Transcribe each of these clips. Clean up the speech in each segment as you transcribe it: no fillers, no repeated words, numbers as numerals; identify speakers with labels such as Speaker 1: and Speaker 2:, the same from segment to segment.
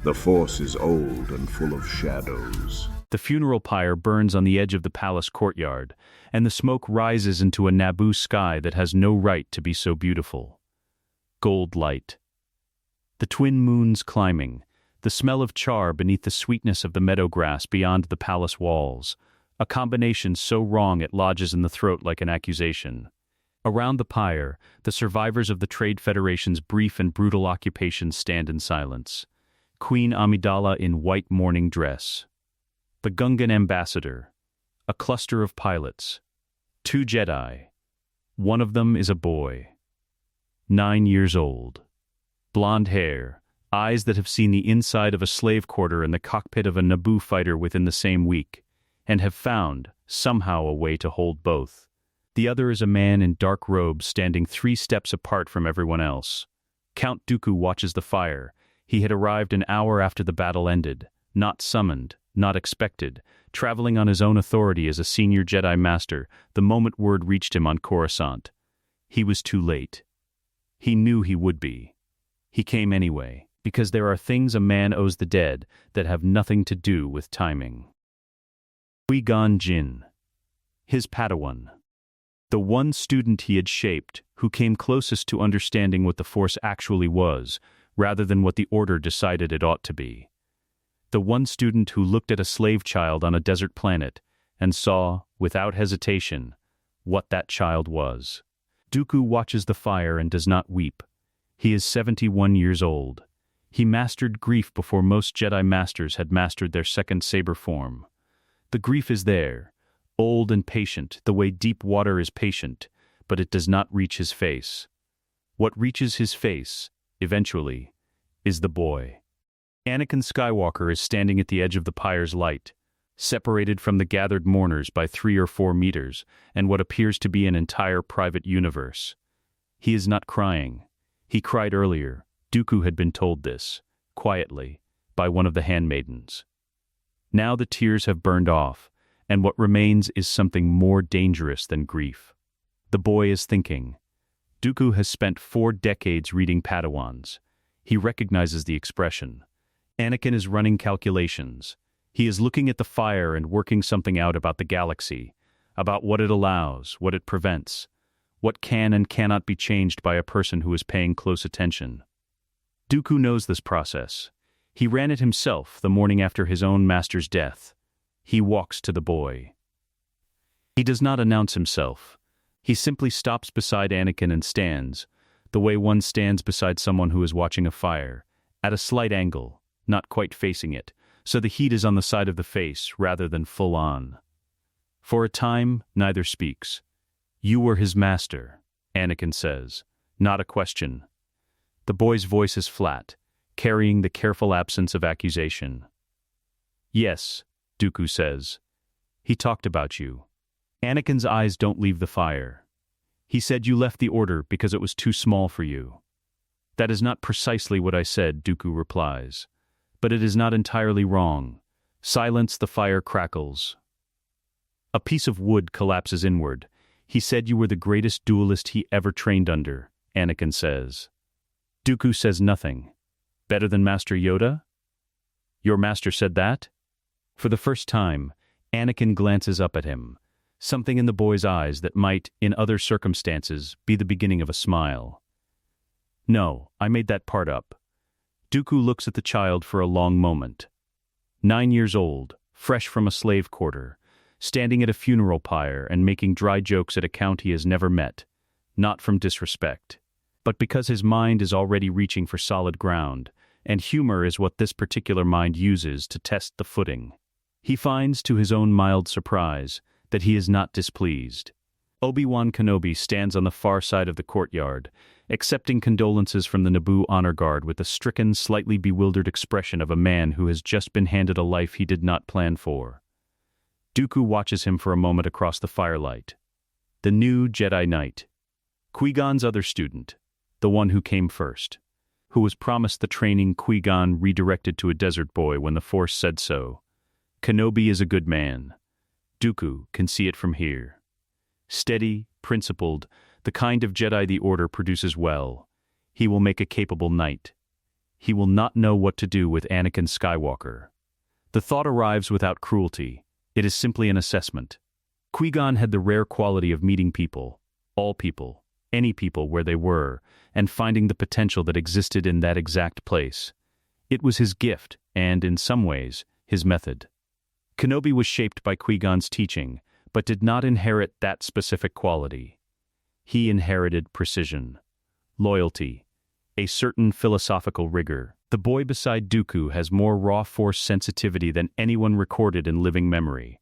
Speaker 1: The Force is old and full of shadows.
Speaker 2: The funeral pyre burns on the edge of the palace courtyard, and the smoke rises into a Naboo sky that has no right to be so beautiful. Gold light. The twin moons climbing, the smell of char beneath the sweetness of the meadow grass beyond the palace walls, a combination so wrong it lodges in the throat like an accusation. Around the pyre, the survivors of the Trade Federation's brief and brutal occupation stand in silence. Queen Amidala in white mourning dress. The Gungan ambassador. A cluster of pilots. 2 Jedi. One of them is a boy. 9 years old. Blonde hair, eyes that have seen the inside of a slave quarter and the cockpit of a Naboo fighter within the same week, and have found, somehow, a way to hold both. The other is a man in dark robes standing 3 steps apart from everyone else. Count Dooku watches the fire. He had arrived an hour after the battle ended, not summoned, not expected, traveling on his own authority as a senior Jedi Master the moment word reached him on Coruscant. He was too late. He knew he would be. He came anyway, because there are things a man owes the dead that have nothing to do with timing. Qui-Gon Jinn. His Padawan. The one student he had shaped, who came closest to understanding what the Force actually was, rather than what the Order decided it ought to be. The one student who looked at a slave child on a desert planet and saw, without hesitation, what that child was. Dooku watches the fire and does not weep. He is 71 years old. He mastered grief before most Jedi Masters had mastered their second saber form. The grief is there, old and patient, the way deep water is patient, but it does not reach his face. What reaches his face, eventually, is the boy. Anakin Skywalker is standing at the edge of the pyre's light, separated from the gathered mourners by 3 or 4 meters and what appears to be an entire private universe. He is not crying. He cried earlier. Dooku had been told this, quietly, by one of the handmaidens. Now the tears have burned off, and what remains is something more dangerous than grief. The boy is thinking. Dooku has spent 4 decades reading Padawans. He recognizes the expression. Anakin is running calculations. He is looking at the fire and working something out about the galaxy, about what it allows, what it prevents, what can and cannot be changed by a person who is paying close attention. Dooku knows this process. He ran it himself the morning after his own master's death. He walks to the boy. He does not announce himself. He simply stops beside Anakin and stands, the way one stands beside someone who is watching a fire, at a slight angle, not quite facing it, so the heat is on the side of the face rather than full on. For a time, neither speaks. "You were his master," Anakin says, not a question. The boy's voice is flat, carrying the careful absence of accusation. "Yes," Dooku says. "He talked about you." Anakin's eyes don't leave the fire. "He said you left the Order because it was too small for you." "That is not precisely what I said," Dooku replies. "But it is not entirely wrong." Silence, the fire crackles. A piece of wood collapses inward. "He said you were the greatest duelist he ever trained under," Anakin says. Dooku says nothing. "Better than Master Yoda?" "Your master said that?" For the first time, Anakin glances up at him, something in the boy's eyes that might, in other circumstances, be the beginning of a smile. "No, I made that part up." Dooku looks at the child for a long moment. 9 years old, fresh from a slave quarter, standing at a funeral pyre and making dry jokes at a count he has never met, not from disrespect, but because his mind is already reaching for solid ground, and humor is what this particular mind uses to test the footing. He finds, to his own mild surprise, that he is not displeased. Obi-Wan Kenobi stands on the far side of the courtyard, accepting condolences from the Naboo honor guard with the stricken, slightly bewildered expression of a man who has just been handed a life he did not plan for. Dooku watches him for a moment across the firelight. The new Jedi Knight. Qui-Gon's other student, the one who came first, who was promised the training Qui-Gon redirected to a desert boy when the Force said so. Kenobi is a good man. Dooku can see it from here. Steady, principled, the kind of Jedi the Order produces well. He will make a capable knight. He will not know what to do with Anakin Skywalker. The thought arrives without cruelty. It is simply an assessment. Qui-Gon had the rare quality of meeting people, all people, any people where they were, and finding the potential that existed in that exact place. It was his gift, and, in some ways, his method. Kenobi was shaped by Qui-Gon's teaching, but did not inherit that specific quality. He inherited precision, loyalty, a certain philosophical rigor. The boy beside Dooku has more raw force sensitivity than anyone recorded in living memory.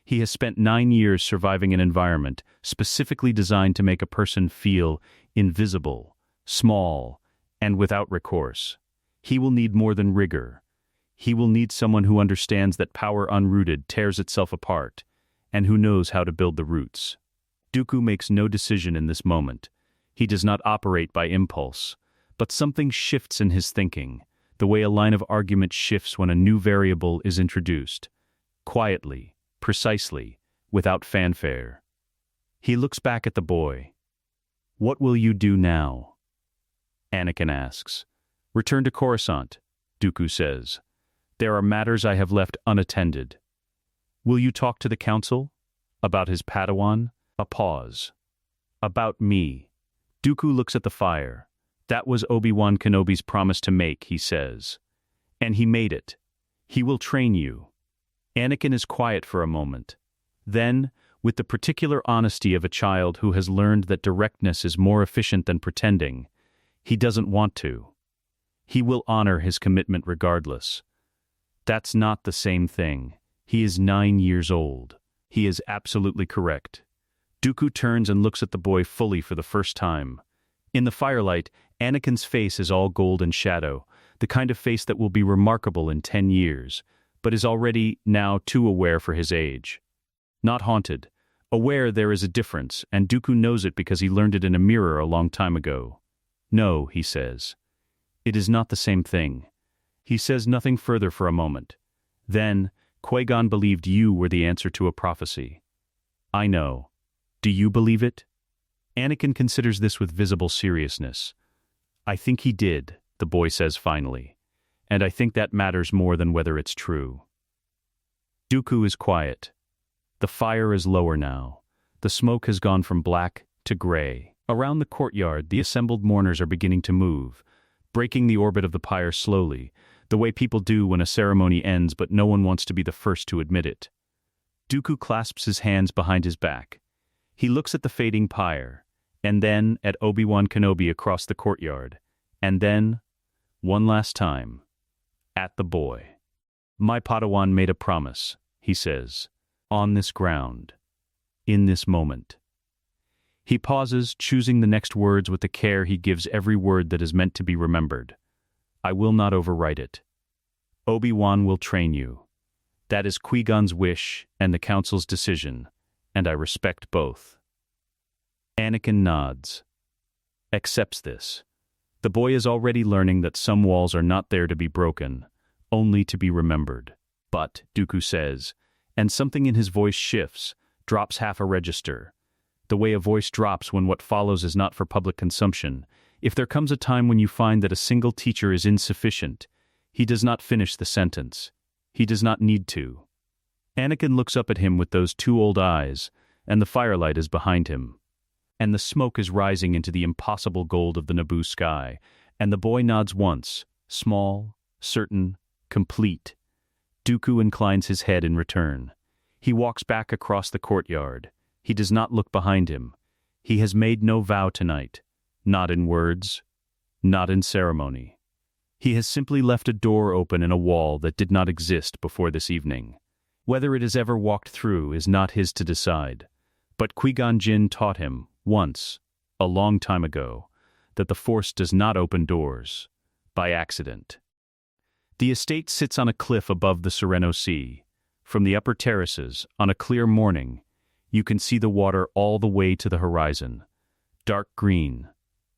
Speaker 2: He has spent 9 years surviving an environment specifically designed to make a person feel invisible, small, and without recourse. He will need more than rigor. He will need someone who understands that power unrooted tears itself apart, and who knows how to build the roots. Dooku makes no decision in this moment. He does not operate by impulse, but something shifts in his thinking, the way a line of argument shifts when a new variable is introduced. Quietly, precisely, without fanfare. He looks back at the boy. "What will you do now?" Anakin asks. "Return to Coruscant," Dooku says. "There are matters I have left unattended." "Will you talk to the Council?" "About his Padawan?" A pause. "About me." Dooku looks at the fire. "That was Obi-Wan Kenobi's promise to make," he says. "And he made it. He will train you." Anakin is quiet for a moment. Then, with the particular honesty of a child who has learned that directness is more efficient than pretending, he doesn't want to. He will honor his commitment regardless. That's not the same thing. He is 9 years old. He is absolutely correct. Dooku turns and looks at the boy fully for the first time. In the firelight, Anakin's face is all gold and shadow, the kind of face that will be remarkable in 10 years, but is already now too aware for his age. Not haunted. Aware there is a difference, and Dooku knows it because he learned it in a mirror a long time ago. "No," he says. "It is not the same thing." He says nothing further for a moment. Then, "Qui-Gon believed you were the answer to a prophecy." "I know. Do you believe it?" Anakin considers this with visible seriousness. "I think he did," the boy says finally. "And I think that matters more than whether it's true." Dooku is quiet. The fire is lower now. The smoke has gone from black to gray. Around the courtyard, the assembled mourners are beginning to move, breaking the orbit of the pyre slowly, the way people do when a ceremony ends but no one wants to be the first to admit it. Dooku clasps his hands behind his back. He looks at the fading pyre, and then at Obi-Wan Kenobi across the courtyard, and then, one last time, at the boy. "My Padawan made a promise," he says, "on this ground, in this moment." He pauses, choosing the next words with the care he gives every word that is meant to be remembered. "I will not overwrite it. Obi-Wan will train you. That is Qui-Gon's wish and the Council's decision, and I respect both." Anakin nods. Accepts this. The boy is already learning that some walls are not there to be broken, only to be remembered. "But," Dooku says, and something in his voice shifts, drops half a register. The way a voice drops when what follows is not for public consumption. If there comes a time when you find that a single teacher is insufficient, he does not finish the sentence. He does not need to. Anakin looks up at him with those two old eyes, and the firelight is behind him. And the smoke is rising into the impossible gold of the Naboo sky, and the boy nods once, small, certain, complete. Dooku inclines his head in return. He walks back across the courtyard. He does not look behind him. He has made no vow tonight, not in words, not in ceremony. He has simply left a door open in a wall that did not exist before this evening. Whether it is ever walked through is not his to decide. But Qui-Gon Jinn taught him, once, a long time ago, that the Force does not open doors, by accident. The estate sits on a cliff above the Sereno Sea. From the upper terraces, on a clear morning, you can see the water all the way to the horizon. Dark green,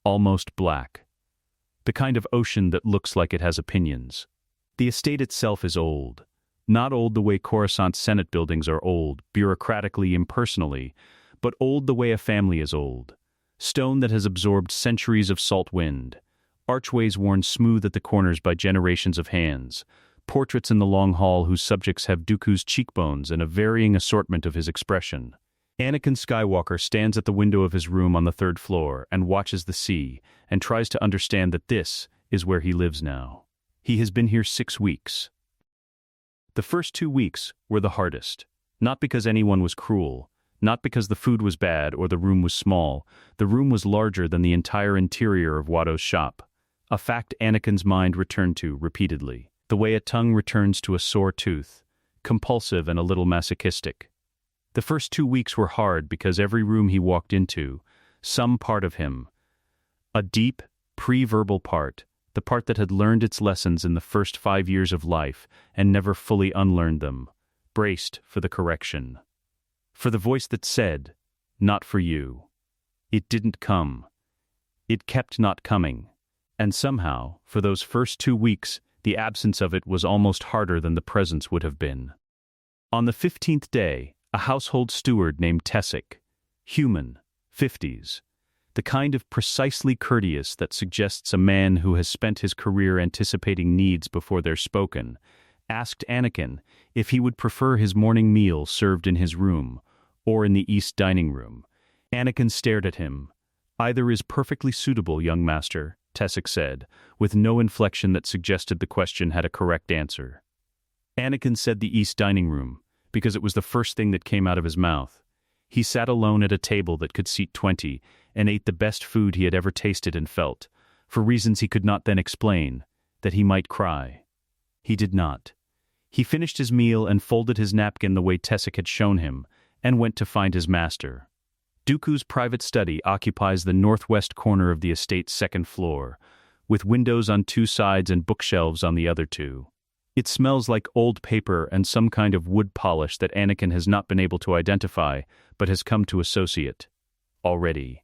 Speaker 2: almost black. The kind of ocean that looks like it has opinions. The estate itself is old. Not old the way Coruscant Senate buildings are old, bureaucratically, impersonally, but old the way a family is old. Stone that has absorbed centuries of salt wind. archways worn smooth at the corners by generations of hands, portraits in the long hall whose subjects have Dooku's cheekbones and a varying assortment of his expression. Anakin Skywalker stands at the window of his room on the 3rd floor and watches the sea and tries to understand that this is where he lives now. He has been here 6 weeks. The first 2 weeks were the hardest, not because anyone was cruel, not because the food was bad or the room was small. The room was larger than the entire interior of Watto's shop, a fact Anakin's mind returned to repeatedly, the way a tongue returns to a sore tooth, compulsive and a little masochistic. The first 2 weeks were hard because every room he walked into, some part of him, a deep, pre-verbal part, the part that had learned its lessons in the first 5 years of life and never fully unlearned them, braced for the correction. For the voice that said, "Not for you." It didn't come. It kept not coming. And somehow, for those first 2 weeks, the absence of it was almost harder than the presence would have been. On the 15th day, a household steward named Tessic, human, 50s, the kind of precisely courteous that suggests a man who has spent his career anticipating needs before they're spoken, asked Anakin if he would prefer his morning meal served in his room or in the East dining room. Anakin stared at him. "Either is perfectly suitable, young master," Tessic said, with no inflection that suggested the question had a correct answer. Anakin said the East dining room, because it was the first thing that came out of his mouth. He sat alone at a table that could seat 20 and ate the best food he had ever tasted and felt, for reasons he could not then explain, that he might cry. He did not. He finished his meal and folded his napkin the way Tessic had shown him, and went to find his master. Dooku's private study occupies the northwest corner of the estate's 2nd floor, with windows on 2 sides and bookshelves on the other 2. It smells like old paper and some kind of wood polish that Anakin has not been able to identify, but has come to associate, already,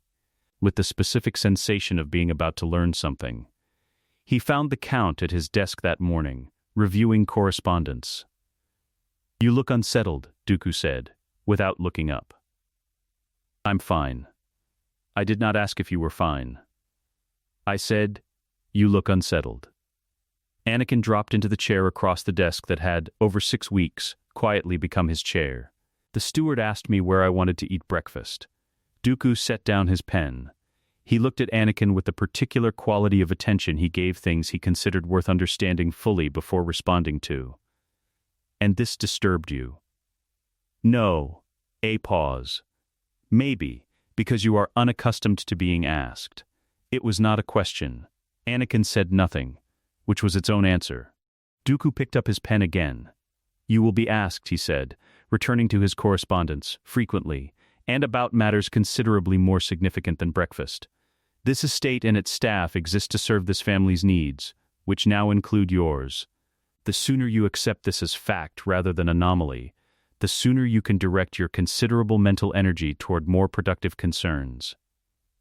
Speaker 2: with the specific sensation of being about to learn something. He found the Count at his desk that morning, reviewing correspondence. "You look unsettled," Dooku said, without looking up. "I'm fine. I did not ask if you were fine. I said, you look unsettled." Anakin dropped into the chair across the desk that had, over 6 weeks, quietly become his chair. "The steward asked me where I wanted to eat breakfast." Dooku set down his pen. He looked at Anakin with the particular quality of attention he gave things he considered worth understanding fully before responding to. "And this disturbed you?" "No." A pause. "Maybe, because you are unaccustomed to being asked." It was not a question. Anakin said nothing, which was its own answer. Dooku picked up his pen again. "You will be asked," he said, returning to his correspondence, frequently, and about matters considerably more significant than breakfast. "This estate and its staff exist to serve this family's needs, which now include yours. The sooner you accept this as fact rather than anomaly, the sooner you can direct your considerable mental energy toward more productive concerns."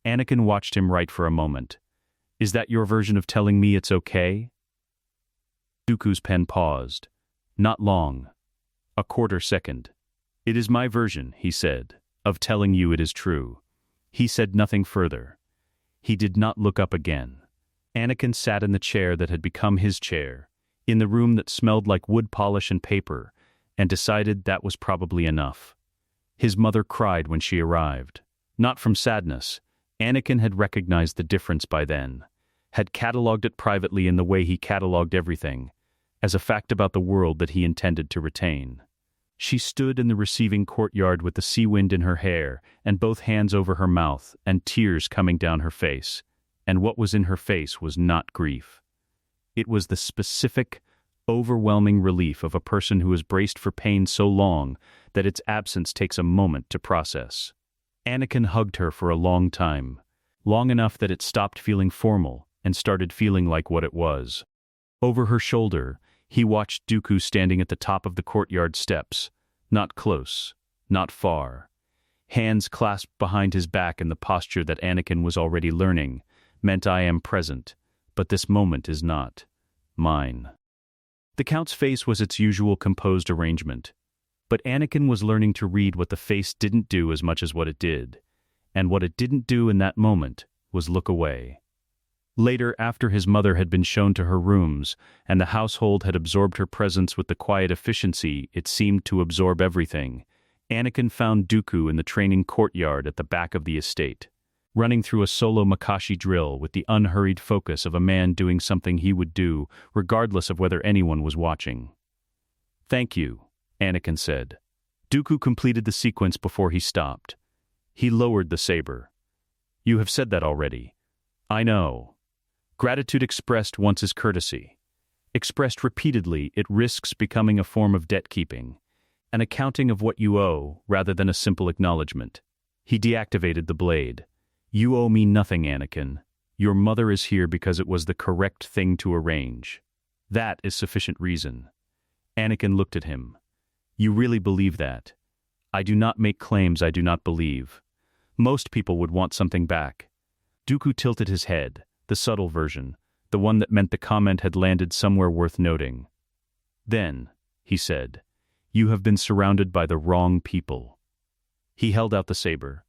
Speaker 2: Anakin watched him write for a moment. "Is that your version of telling me it's okay?" Dooku's pen paused. Not long. A quarter second. "It is my version," he said, "of telling you it is true." He said nothing further. He did not look up again. Anakin sat in the chair that had become his chair, in the room that smelled like wood polish and paper, and decided that was probably enough. His mother cried when she arrived. Not from sadness. Anakin had recognized the difference by then, had catalogued it privately in the way he catalogued everything, as a fact about the world that he intended to retain. She stood in the receiving courtyard with the sea wind in her hair and both hands over her mouth and tears coming down her face, and what was in her face was not grief. It was the specific, overwhelming relief of a person who has braced for pain so long that its absence takes a moment to process. Anakin hugged her for a long time, long enough that it stopped feeling formal and started feeling like what it was. Over her shoulder, he watched Dooku standing at the top of the courtyard steps, not close, not far. Hands clasped behind his back in the posture that Anakin was already learning, meant I am present, but this moment is not mine. The Count's face was its usual composed arrangement, but Anakin was learning to read what the face didn't do as much as what it did, and what it didn't do in that moment was look away. Later, after his mother had been shown to her rooms, and the household had absorbed her presence with the quiet efficiency it seemed to absorb everything, Anakin found Dooku in the training courtyard at the back of the estate, running through a solo Makashi drill with the unhurried focus of a man doing something he would do, regardless of whether anyone was watching. "Thank you," Anakin said. Dooku completed the sequence before he stopped. He lowered the saber. "You have said that already. I know. Gratitude expressed once is courtesy. Expressed repeatedly, it risks becoming a form of debt-keeping, an accounting of what you owe rather than a simple acknowledgement." He deactivated the blade. "You owe me nothing, Anakin. Your mother is here because it was the correct thing to arrange. That is sufficient reason." Anakin looked at him. "You really believe that?" "I do not make claims I do not believe. Most people would want something back." Dooku tilted his head, the subtle version, the one that meant the comment had landed somewhere worth noting. "Then," he said, "you have been surrounded by the wrong people." He held out the saber.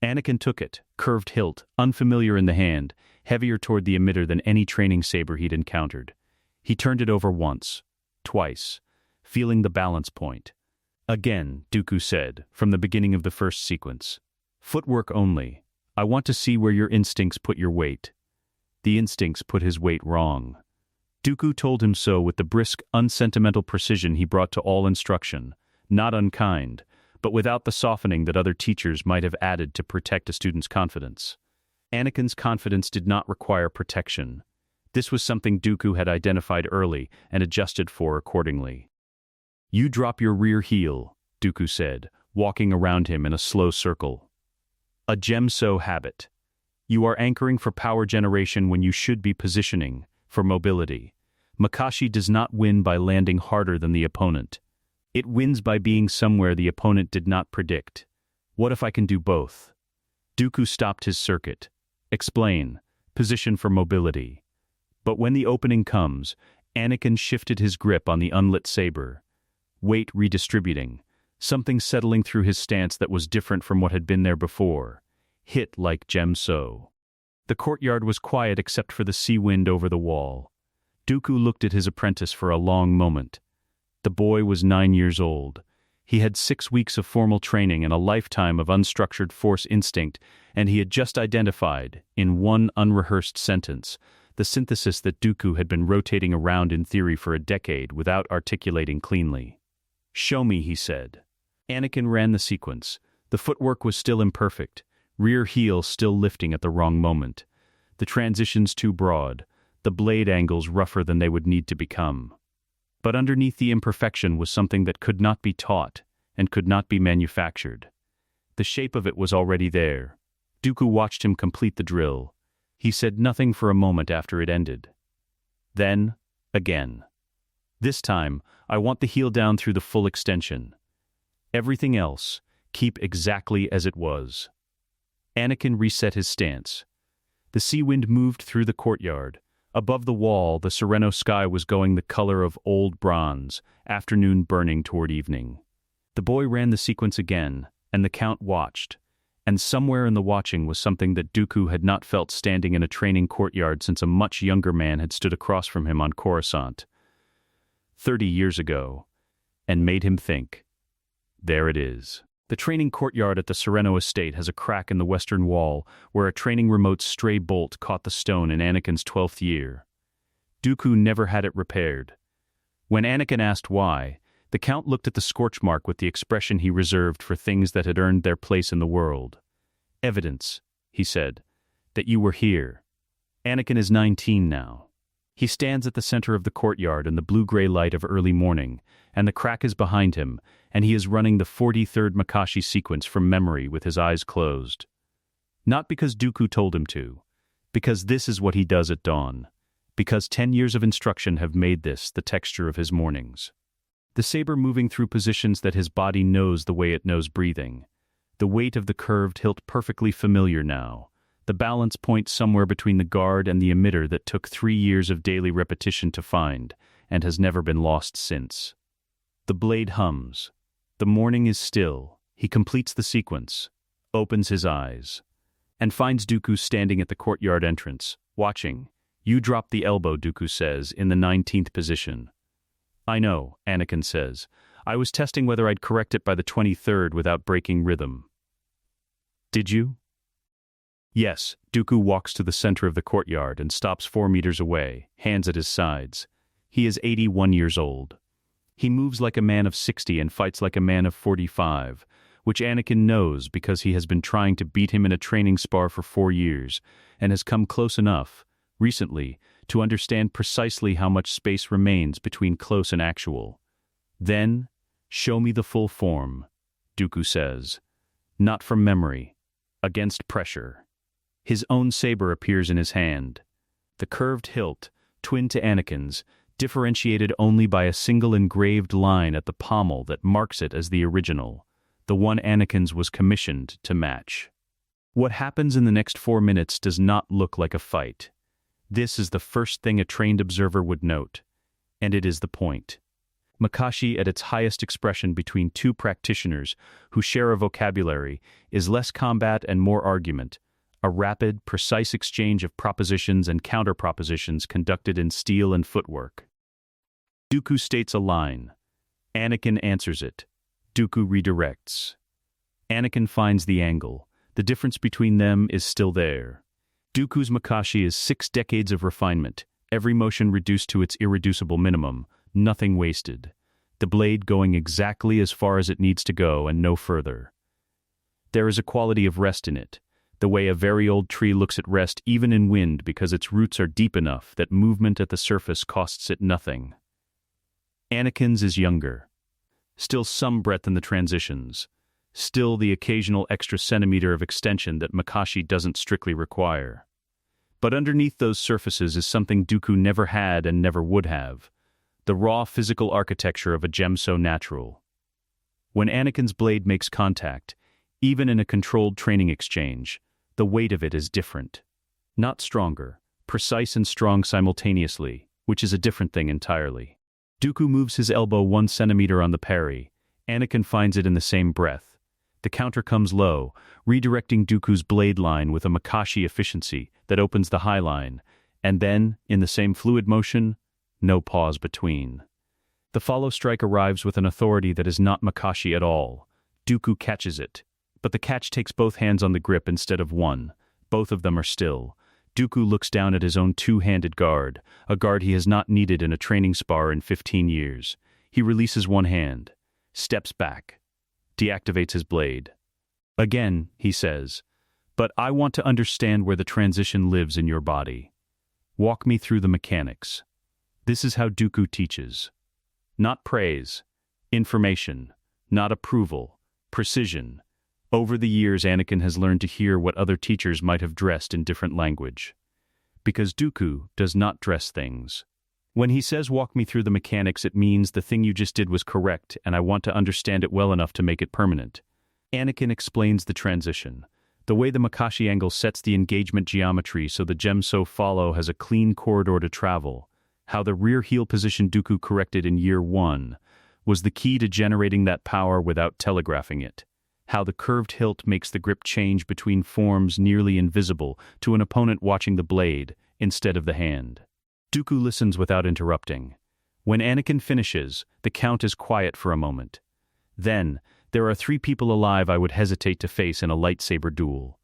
Speaker 2: Anakin took it, curved hilt, unfamiliar in the hand, heavier toward the emitter than any training saber he'd encountered. He turned it over once, twice, feeling the balance point. "Again," Dooku said, from the beginning of the first sequence. "Footwork only. I want to see where your instincts put your weight." The instincts put his weight wrong. Dooku told him so with the brisk, unsentimental precision he brought to all instruction, not unkind, but without the softening that other teachers might have added to protect a student's confidence. Anakin's confidence did not require protection. This was something Dooku had identified early and adjusted for accordingly. "You drop your rear heel," Dooku said, walking around him in a slow circle. "A Gemso habit. You are anchoring for power generation when you should be positioning for mobility. Makashi does not win by landing harder than the opponent. It wins by being somewhere the opponent did not predict. What if I can do both?" Dooku stopped his circuit. "Explain. Position for mobility." But when the opening comes, Anakin shifted his grip on the unlit saber. Weight redistributing, something settling through his stance that was different from what had been there before. Hit like Gemso. The courtyard was quiet except for the sea wind over the wall. Dooku looked at his apprentice for a long moment. The boy was 9 years old. He had 6 weeks of formal training and a lifetime of unstructured force instinct, and he had just identified, in one unrehearsed sentence, the synthesis that Dooku had been rotating around in theory for a decade without articulating cleanly. "Show me," he said. Anakin ran the sequence. The footwork was still imperfect, rear heel still lifting at the wrong moment. The transitions too broad, the blade angles rougher than they would need to become. But underneath the imperfection was something that could not be taught and could not be manufactured. The shape of it was already there. Dooku watched him complete the drill. He said nothing for a moment after it ended. Then, again. "This time, I want the heel down through the full extension. Everything else, keep exactly as it was." Anakin reset his stance. The sea wind moved through the courtyard. Above the wall, the sereno sky was going the color of old bronze, afternoon burning toward evening. The boy ran the sequence again, and the Count watched. And somewhere in the watching was something that Dooku had not felt standing in a training courtyard since a much younger man had stood across from him on Coruscant 30 years ago, and made him think. There it is. The training courtyard at the Sereno estate has a crack in the western wall where a training remote's stray bolt caught the stone in Anakin's 12th year. Dooku never had it repaired. When Anakin asked why, the Count looked at the scorch mark with the expression he reserved for things that had earned their place in the world. "Evidence," he said, "that you were here." Anakin is 19 now. He stands at the center of the courtyard in the blue-gray light of early morning, and the crack is behind him, and he is running the 43rd Makashi sequence from memory with his eyes closed. Not because Dooku told him to, because this is what he does at dawn, because 10 years of instruction have made this the texture of his mornings. The saber moving through positions that his body knows the way it knows breathing. The weight of the curved hilt perfectly familiar now. The balance point somewhere between the guard and the emitter that took 3 years of daily repetition to find, and has never been lost since. The blade hums. The morning is still. He completes the sequence, opens his eyes, and finds Dooku standing at the courtyard entrance, Watching. You dropped the elbow, Dooku says, in the 19th position. I know, Anakin says. I was testing whether I'd correct it by the 23rd without breaking rhythm. Did you? Yes. Dooku walks to the center of the courtyard and stops 4 meters away, hands at his sides. He is 81 years old. He moves like a man of 60 and fights like a man of 45, which Anakin knows because he has been trying to beat him in a training spar for 4 years, and has come close enough, recently, to understand precisely how much space remains between close and actual. Then, show me the full form, Dooku says. Not from memory. Against pressure. His own saber appears in his hand. The curved hilt, twin to Anakin's, differentiated only by a single engraved line at the pommel that marks it as the original, the one Anakin's was commissioned to match. What happens in the next 4 minutes does not look like a fight. This is the first thing a trained observer would note, and it is the point. Makashi at its highest expression between two practitioners who share a vocabulary is less combat and more argument, a rapid, precise exchange of propositions and counter-propositions conducted in steel and footwork. Dooku states a line. Anakin answers it. Dooku redirects. Anakin finds the angle. The difference between them is still there. Dooku's Makashi is 6 decades of refinement, every motion reduced to its irreducible minimum, nothing wasted. The blade going exactly as far as it needs to go and no further. There is a quality of rest in it, the way a very old tree looks at rest even in wind because its roots are deep enough that movement at the surface costs it nothing. Anakin's is younger. Still some breadth in the transitions. Still the occasional extra centimeter of extension that Makashi doesn't strictly require. But underneath those surfaces is something Dooku never had and never would have. The raw physical architecture of a gem so natural. When Anakin's blade makes contact, even in a controlled training exchange, the weight of it is different. Not stronger, precise and strong simultaneously, which is a different thing entirely. Dooku moves his elbow 1 centimeter on the parry. Anakin finds it in the same breath. The counter comes low, redirecting Dooku's blade line with a Makashi efficiency that opens the high line, and then, in the same fluid motion, no pause between. The follow strike arrives with an authority that is not Makashi at all. Dooku catches it, but the catch takes both hands on the grip instead of one. Both of them are still. Dooku looks down at his own 2-handed guard, a guard he has not needed in a training spar in 15 years. He releases one hand, steps back, deactivates his blade. Again, he says, but I want to understand where the transition lives in your body. Walk me through the mechanics. This is how Dooku teaches. Not praise, information, not approval, precision. Over the years, Anakin has learned to hear what other teachers might have dressed in different language. Because Dooku does not dress things. When he says walk me through the mechanics, it means the thing you just did was correct and I want to understand it well enough to make it permanent. Anakin explains the transition. The way the Makashi angle sets the engagement geometry so the Gemso follow has a clean corridor to travel. How the rear heel position Dooku corrected in year 1 was the key to generating that power without telegraphing it. How the curved hilt makes the grip change between forms nearly invisible to an opponent watching the blade instead of the hand. Dooku listens without interrupting. When Anakin finishes, the Count is quiet for a moment. Then, there are 3 people alive I would hesitate to face in a lightsaber duel.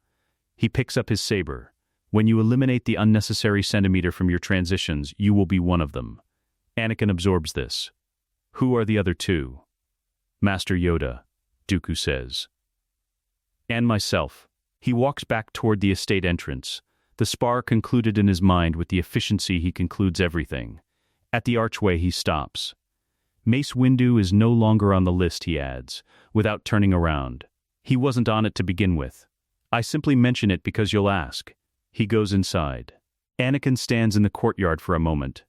Speaker 2: He picks up his saber. When you eliminate the unnecessary centimeter from your transitions, you will be one of them. Anakin absorbs this. Who are the other 2? Master Yoda, Dooku says. And myself. He walks back toward the estate entrance. The spar concluded in his mind with the efficiency he concludes everything. At the archway he stops. Mace Windu is no longer on the list, he adds, without turning around. He wasn't on it to begin with. I simply mention it because you'll ask. He goes inside. Anakin stands in the courtyard for a moment,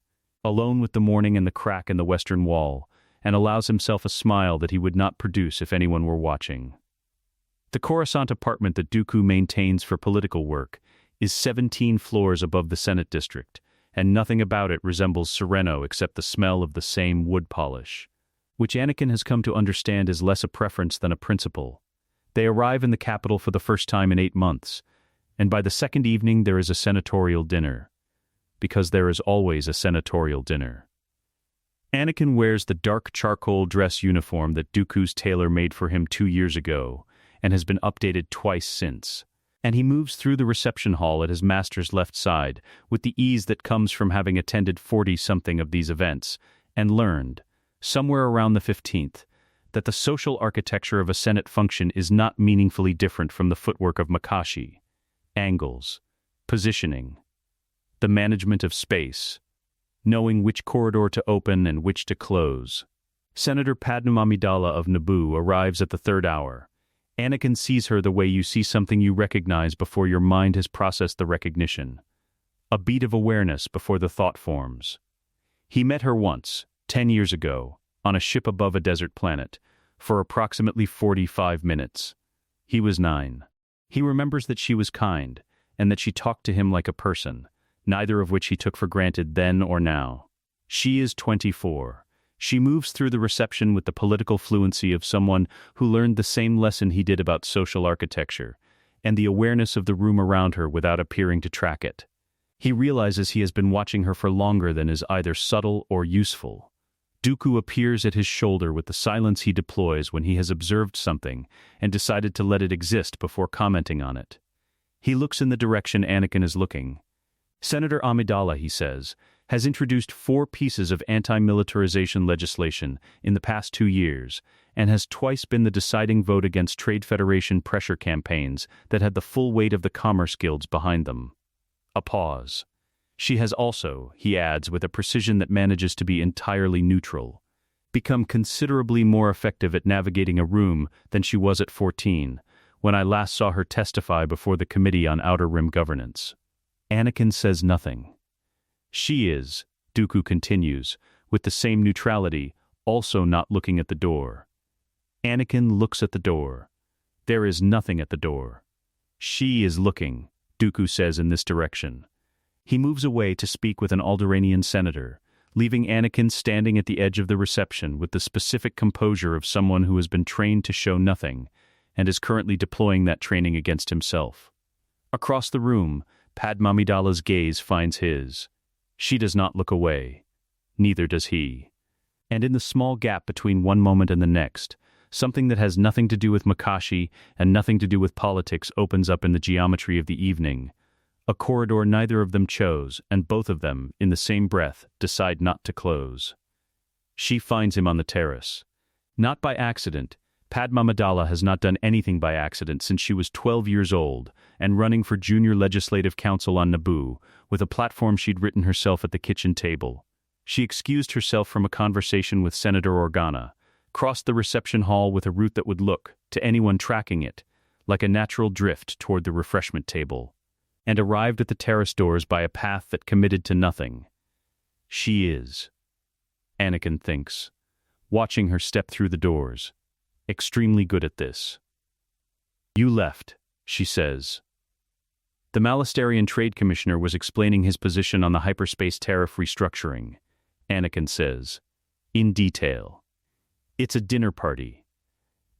Speaker 2: alone with the morning and the crack in the western wall, and allows himself a smile that he would not produce if anyone were watching. The Coruscant apartment that Dooku maintains for political work is 17 floors above the Senate district, and nothing about it resembles Sereno except the smell of the same wood polish, which Anakin has come to understand is less a preference than a principle. They arrive in the capital for the first time in 8 months, and by the second evening there is a senatorial dinner. because there is always a senatorial dinner. Anakin wears the dark charcoal dress uniform that Dooku's tailor made for him 2 years ago, and has been updated twice since. And he moves through the reception hall at his master's left side, with the ease that comes from having attended 40-something of these events, and learned, somewhere around the 15th, that the social architecture of a Senate function is not meaningfully different from the footwork of Makashi. Angles, positioning, the management of space, knowing which corridor to open and which to close. Senator Padme Amidala of Naboo arrives at the 3rd hour. Anakin sees her the way you see something you recognize before your mind has processed the recognition. A beat of awareness before the thought forms. He met her once, 10 years ago, on a ship above a desert planet, for approximately 45 minutes. He was 9. He remembers that she was kind, and that she talked to him like a person, neither of which he took for granted then or now. She is 24. She moves through the reception with the political fluency of someone who learned the same lesson he did about social architecture, and the awareness of the room around her without appearing to track it. He realizes he has been watching her for longer than is either subtle or useful. Dooku appears at his shoulder with the silence he deploys when he has observed something and decided to let it exist before commenting on it. He looks in the direction Anakin is looking. Senator Amidala, he says, has introduced 4 pieces of anti-militarization legislation in the past 2 years and has twice been the deciding vote against Trade Federation pressure campaigns that had the full weight of the commerce guilds behind them. A pause. She has also, he adds with a precision that manages to be entirely neutral, become considerably more effective at navigating a room than she was at 14, when I last saw her testify before the Committee on Outer Rim Governance. Anakin says nothing. She is, Dooku continues, with the same neutrality, also not looking at the door. Anakin looks at the door. There is nothing at the door. She is looking, Dooku says in this direction. He moves away to speak with an Alderaanian senator, leaving Anakin standing at the edge of the reception with the specific composure of someone who has been trained to show nothing, and is currently deploying that training against himself. Across the room, Padme Amidala's gaze finds his. She does not look away. Neither does he. And in the small gap between one moment and the next, something that has nothing to do with Makashi and nothing to do with politics opens up in the geometry of the evening. A corridor neither of them chose, and both of them, in the same breath, decide not to close. She finds him on the terrace. Not by accident. Padme Amidala has not done anything by accident since she was 12 years old and running for Junior Legislative Council on Naboo, with a platform she'd written herself at the kitchen table. She excused herself from a conversation with Senator Organa, crossed the reception hall with a route that would look, to anyone tracking it, like a natural drift toward the refreshment table, and arrived at the terrace doors by a path that committed to nothing. She is, Anakin thinks, watching her step through the doors, extremely good at this. You left, she says. The Malastarian Trade Commissioner was explaining his position on the hyperspace tariff restructuring. Anakin says, in detail. It's a dinner party.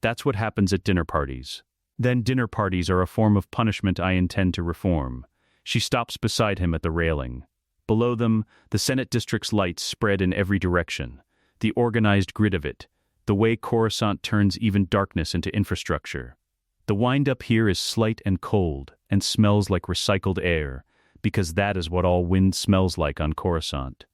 Speaker 2: That's what happens at dinner parties. Then dinner parties are a form of punishment I intend to reform. She stops beside him at the railing. Below them, the Senate district's lights spread in every direction, the organized grid of it, the way Coruscant turns even darkness into infrastructure. The wind-up here is slight and cold, and smells like recycled air, because that is what all wind smells like on Coruscant.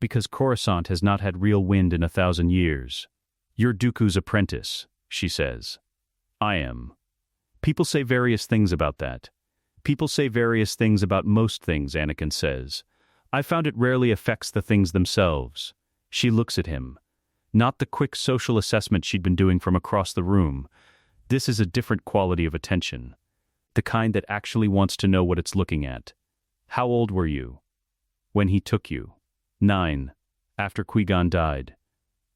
Speaker 2: Because Coruscant has not had real wind in 1,000 years. You're Dooku's apprentice, she says. I am. People say various things about that. People say various things about most things, Anakin says. I found it rarely affects the things themselves. She looks at him. Not the quick social assessment she'd been doing from across the room. This is a different quality of attention. The kind that actually wants to know what it's looking at. How old were you? When he took you? 9. After Qui-Gon died.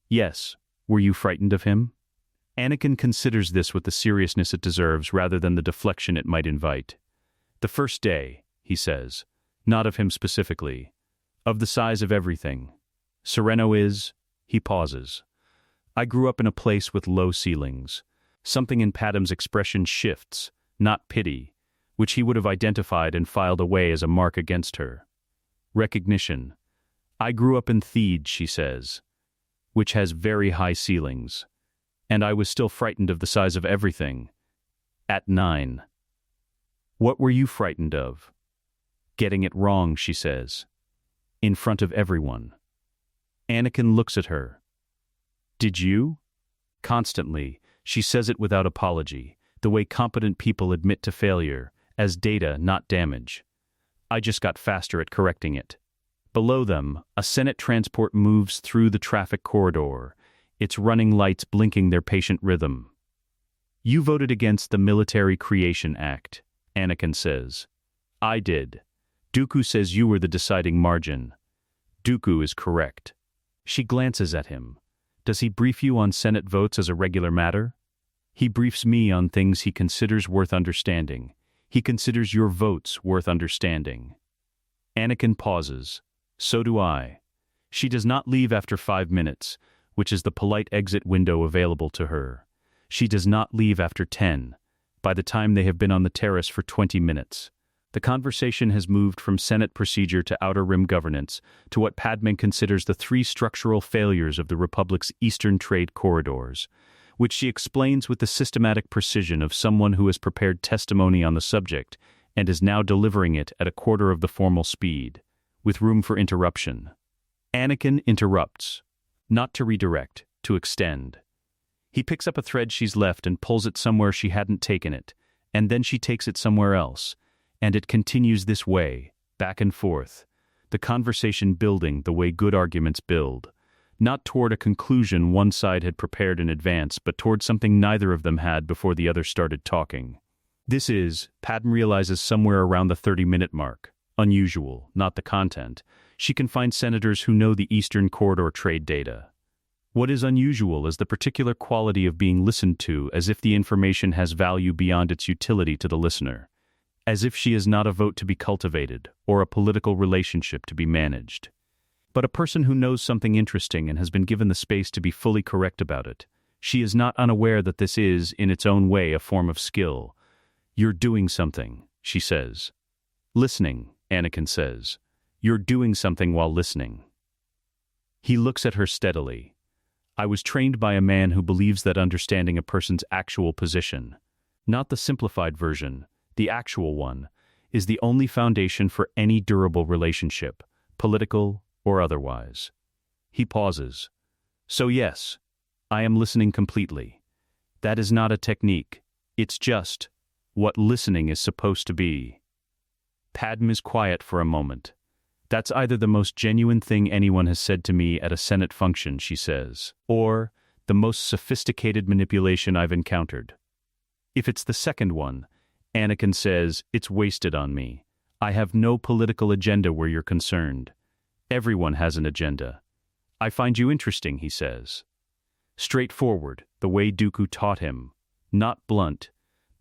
Speaker 2: Yes. Were you frightened of him? Anakin considers this with the seriousness it deserves rather than the deflection it might invite. The first day, he says. Not of him specifically. Of the size of everything. Sereno is... He pauses. I grew up in a place with low ceilings. Something in Padme's expression shifts, not pity, which he would have identified and filed away as a mark against her. Recognition. I grew up in Theed, she says, which has very high ceilings. And I was still frightened of the size of everything. At 9. What were you frightened of? Getting it wrong, she says. In front of everyone. Anakin looks at her. Did you? Constantly, she says it without apology, the way competent people admit to failure, as data, not damage. I just got faster at correcting it. Below them, a Senate transport moves through the traffic corridor, its running lights blinking their patient rhythm. You voted against the Military Creation Act, Anakin says. I did. Dooku says you were the deciding margin. Dooku is correct. She glances at him. Does he brief you on Senate votes as a regular matter? He briefs me on things he considers worth understanding. He considers your votes worth understanding. Anakin pauses. So do I. She does not leave after 5 minutes, which is the polite exit window available to her. She does not leave after 10, by the time they have been on the terrace for 20 minutes. The conversation has moved from Senate procedure to Outer Rim governance to what Padme considers the 3 structural failures of the Republic's eastern trade corridors, which she explains with the systematic precision of someone who has prepared testimony on the subject and is now delivering it at a quarter of the formal speed, with room for interruption. Anakin interrupts, not to redirect, to extend. He picks up a thread she's left and pulls it somewhere she hadn't taken it, and then she takes it somewhere else, and it continues this way, back and forth, the conversation building the way good arguments build, not toward a conclusion one side had prepared in advance, but toward something neither of them had before the other started talking. This is, Padme realizes, somewhere around the 30-minute mark. Unusual, not the content. She can find senators who know the Eastern Corridor trade data. What is unusual is the particular quality of being listened to as if the information has value beyond its utility to the listener. As if she is not a vote to be cultivated, or a political relationship to be managed. But a person who knows something interesting and has been given the space to be fully correct about it. She is not unaware that this is, in its own way, a form of skill. You're doing something, she says. Listening, Anakin says. You're doing something while listening. He looks at her steadily. I was trained by a man who believes that understanding a person's actual position, not the simplified version, the actual one, is the only foundation for any durable relationship, political or otherwise. He pauses. So yes, I am listening completely. That is not a technique. It's just what listening is supposed to be. Padme is quiet for a moment. That's either the most genuine thing anyone has said to me at a Senate function, she says, or the most sophisticated manipulation I've encountered. If it's the second one, Anakin says, it's wasted on me. I have no political agenda where you're concerned. Everyone has an agenda. I find you interesting, he says. Straightforward, the way Dooku taught him. Not blunt,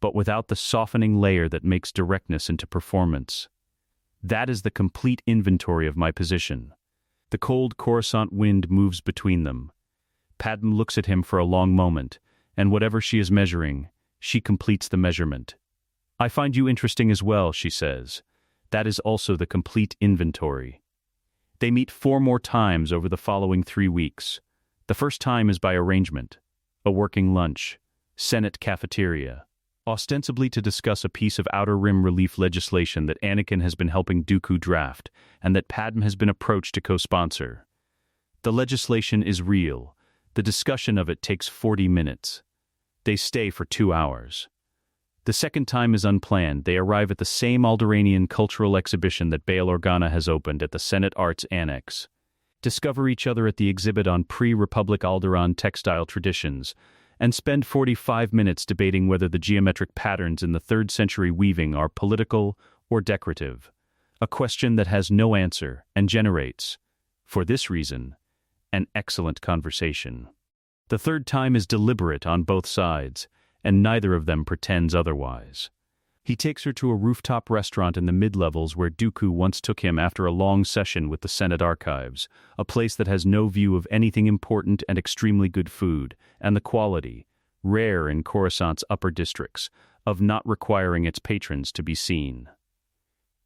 Speaker 2: but without the softening layer that makes directness into performance. That is the complete inventory of my position. The cold Coruscant wind moves between them. Padme looks at him for a long moment, and whatever she is measuring, she completes the measurement. I find you interesting as well, she says. That is also the complete inventory. They meet 4 more times over the following 3 weeks. The first time is by arrangement. A working lunch. Senate cafeteria. Ostensibly to discuss a piece of Outer Rim relief legislation that Anakin has been helping Dooku draft, and that Padme has been approached to co-sponsor. The legislation is real. The discussion of it takes 40 minutes. They stay for 2 hours. The second time is unplanned. They arrive at the same Alderaanian cultural exhibition that Bail Organa has opened at the Senate Arts Annex. Discover each other at the exhibit on pre-Republic Alderaan textile traditions, and spend 45 minutes debating whether the geometric patterns in the 3rd century weaving are political or decorative, a question that has no answer and generates, for this reason, an excellent conversation. The third time is deliberate on both sides, and neither of them pretends otherwise. He takes her to a rooftop restaurant in the mid-levels where Dooku once took him after a long session with the Senate Archives, a place that has no view of anything important and extremely good food, and the quality, rare in Coruscant's upper districts, of not requiring its patrons to be seen.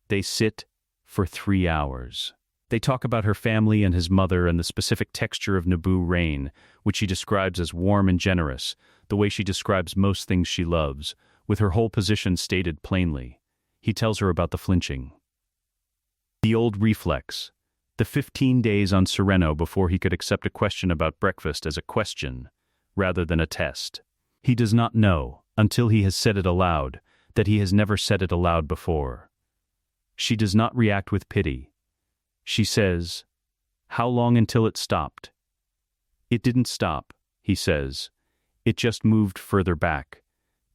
Speaker 2: They sit, For 3 hours. They talk about her family and his mother and the specific texture of Naboo rain, which she describes as warm and generous, the way she describes most things she loves, with her whole position stated plainly. He tells her about the flinching. The old reflex. The 15 days on Sereno before he could accept a question about breakfast as a question, rather than a test. He does not know, until he has said it aloud, that he has never said it aloud before. She does not react with pity. She says, "How long until it stopped?" "It didn't stop," he says. "It just moved further back.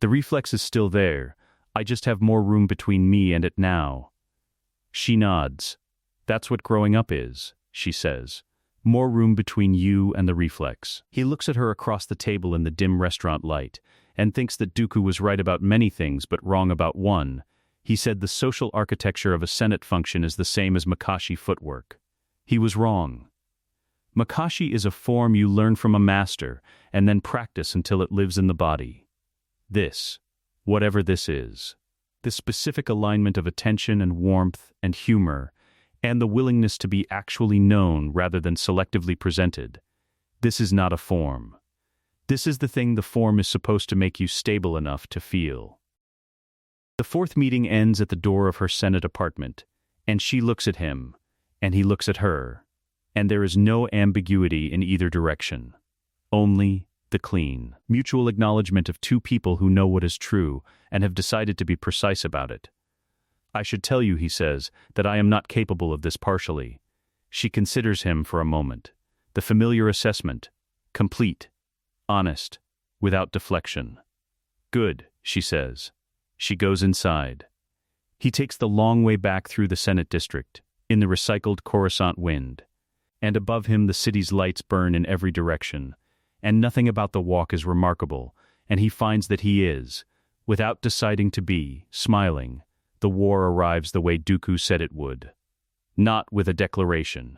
Speaker 2: The reflex is still there. I just have more room between me and it now." She nods. "That's what growing up is," she says. "More room between you and the reflex." He looks at her across the table in the dim restaurant light, and thinks that Dooku was right about many things but wrong about one. He said the social architecture of a Senate function is the same as Makashi footwork. He was wrong. Makashi is a form you learn from a master and then practice until it lives in the body. This, whatever this is, the specific alignment of attention and warmth and humor, and the willingness to be actually known rather than selectively presented, this is not a form. This is the thing the form is supposed to make you stable enough to feel. The fourth meeting ends at the door of her Senate apartment, and she looks at him, and he looks at her, and there is no ambiguity in either direction. Only the clean, mutual acknowledgement of two people who know what is true and have decided to be precise about it. "I should tell you," he says, "that I am not capable of this partially." She considers him for a moment. The familiar assessment, complete, honest, without deflection. "Good," she says. She goes inside. He takes the long way back through the Senate district, in the recycled Coruscant wind. And above him the city's lights burn in every direction, and nothing about the walk is remarkable, and he finds that he is, without deciding to be, smiling. The war arrives the way Dooku said it would. Not with a declaration.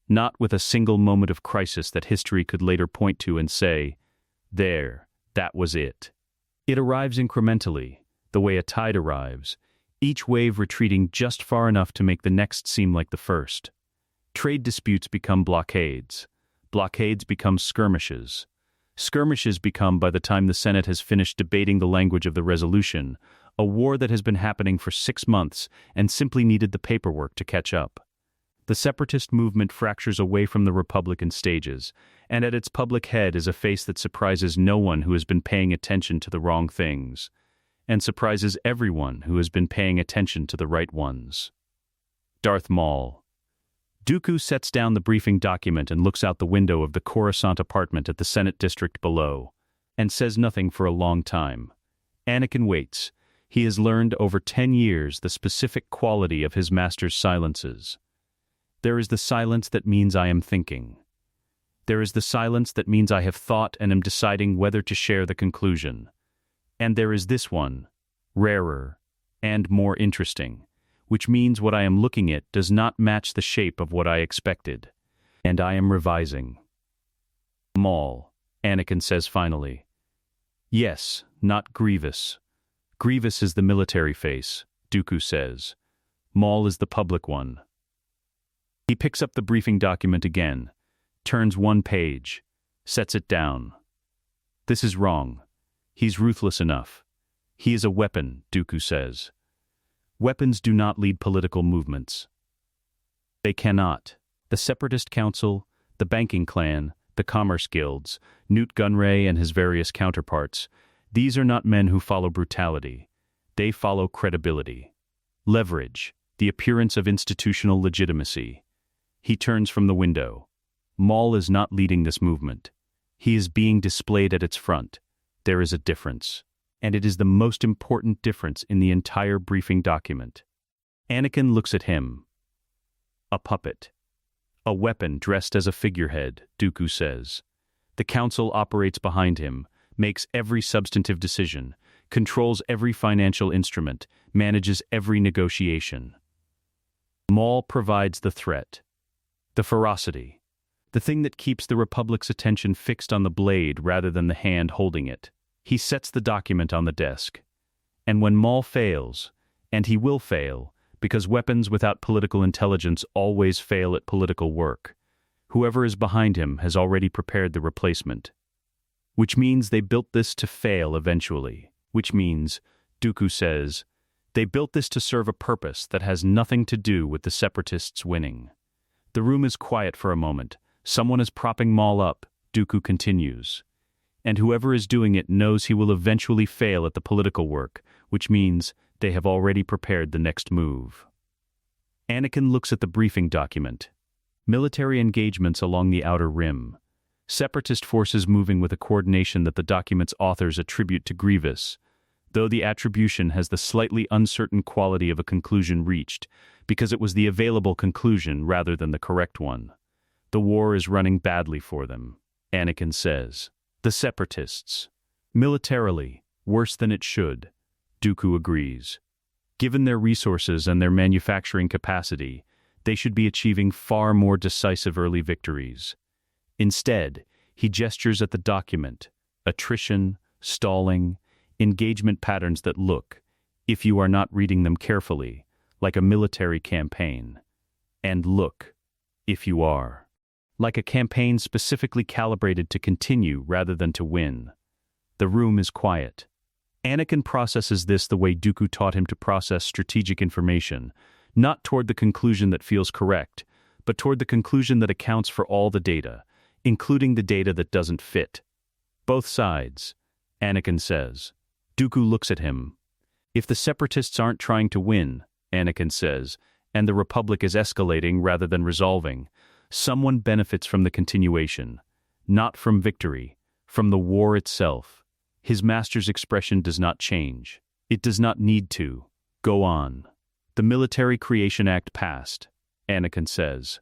Speaker 2: Not with a single moment of crisis that history could later point to and say, "There, that was it." It arrives incrementally, the way a tide arrives, each wave retreating just far enough to make the next seem like the first. Trade disputes become blockades. Blockades become skirmishes. Skirmishes become, by the time the Senate has finished debating the language of the resolution, a war that has been happening for 6 months and simply needed the paperwork to catch up. The separatist movement fractures away from the Republican stages, and at its public head is a face that surprises no one who has been paying attention to the wrong things, and surprises everyone who has been paying attention to the right ones. Darth Maul. Dooku sets down the briefing document and looks out the window of the Coruscant apartment at the Senate district below, and says nothing for a long time. Anakin waits. He has learned over 10 years the specific quality of his master's silences. There is the silence that means I am thinking. There is the silence that means I have thought and am deciding whether to share the conclusion. And there is this one, rarer and more interesting, which means what I am looking at does not match the shape of what I expected, and I am revising. Maul, Anakin says finally. Yes, not Grievous. Grievous is the military face, Dooku says. Maul is the public one. He picks up the briefing document again, turns one page, sets it down. This is wrong. He's ruthless enough. He is a weapon, Dooku says. Weapons do not lead political movements. They cannot. The Separatist Council, the banking clan, the commerce guilds, Newt Gunray and his various counterparts, these are not men who follow brutality. They follow credibility. Leverage, the appearance of institutional legitimacy. He turns from the window. Maul is not leading this movement. He is being displayed at its front. There is a difference. And it is the most important difference in the entire briefing document. Anakin looks at him. A puppet. A weapon dressed as a figurehead, Dooku says. The council operates behind him, makes every substantive decision, controls every financial instrument, manages every negotiation. Maul provides the threat, the ferocity, the thing that keeps the Republic's attention fixed on the blade rather than the hand holding it. He sets the document on the desk. And when Maul fails, and he will fail, because weapons without political intelligence always fail at political work. Whoever is behind him has already prepared the replacement. Which means they built this to fail eventually. Which means, Dooku says, they built this to serve a purpose that has nothing to do with the Separatists winning. The room is quiet for a moment. Someone is propping Maul up, Dooku continues. And whoever is doing it knows he will eventually fail at the political work, which means they have already prepared the next move. Anakin looks at the briefing document. Military engagements along the Outer Rim. Separatist forces moving with a coordination that the document's authors attribute to Grievous, though the attribution has the slightly uncertain quality of a conclusion reached, because it was the available conclusion rather than the correct one. The war is running badly for them, Anakin says. The Separatists. Militarily, worse than it should, Dooku agrees. Given their resources and their manufacturing capacity, they should be achieving far more decisive early victories. Instead, he gestures at the document, attrition, stalling, engagement patterns that look, if you are not reading them carefully, like a military campaign. And look, if you are, like a campaign specifically calibrated to continue rather than to win. The room is quiet. Anakin processes this the way Dooku taught him to process strategic information, not toward the conclusion that feels correct, but toward the conclusion that accounts for all the data, including the data that doesn't fit. Both sides, Anakin says. Dooku looks at him. If the Separatists aren't trying to win, Anakin says, and the Republic is escalating rather than resolving, someone benefits from the continuation, not from victory, from the war itself. His master's expression does not change. It does not need to. Go on. The Military Creation Act passed, Anakin says.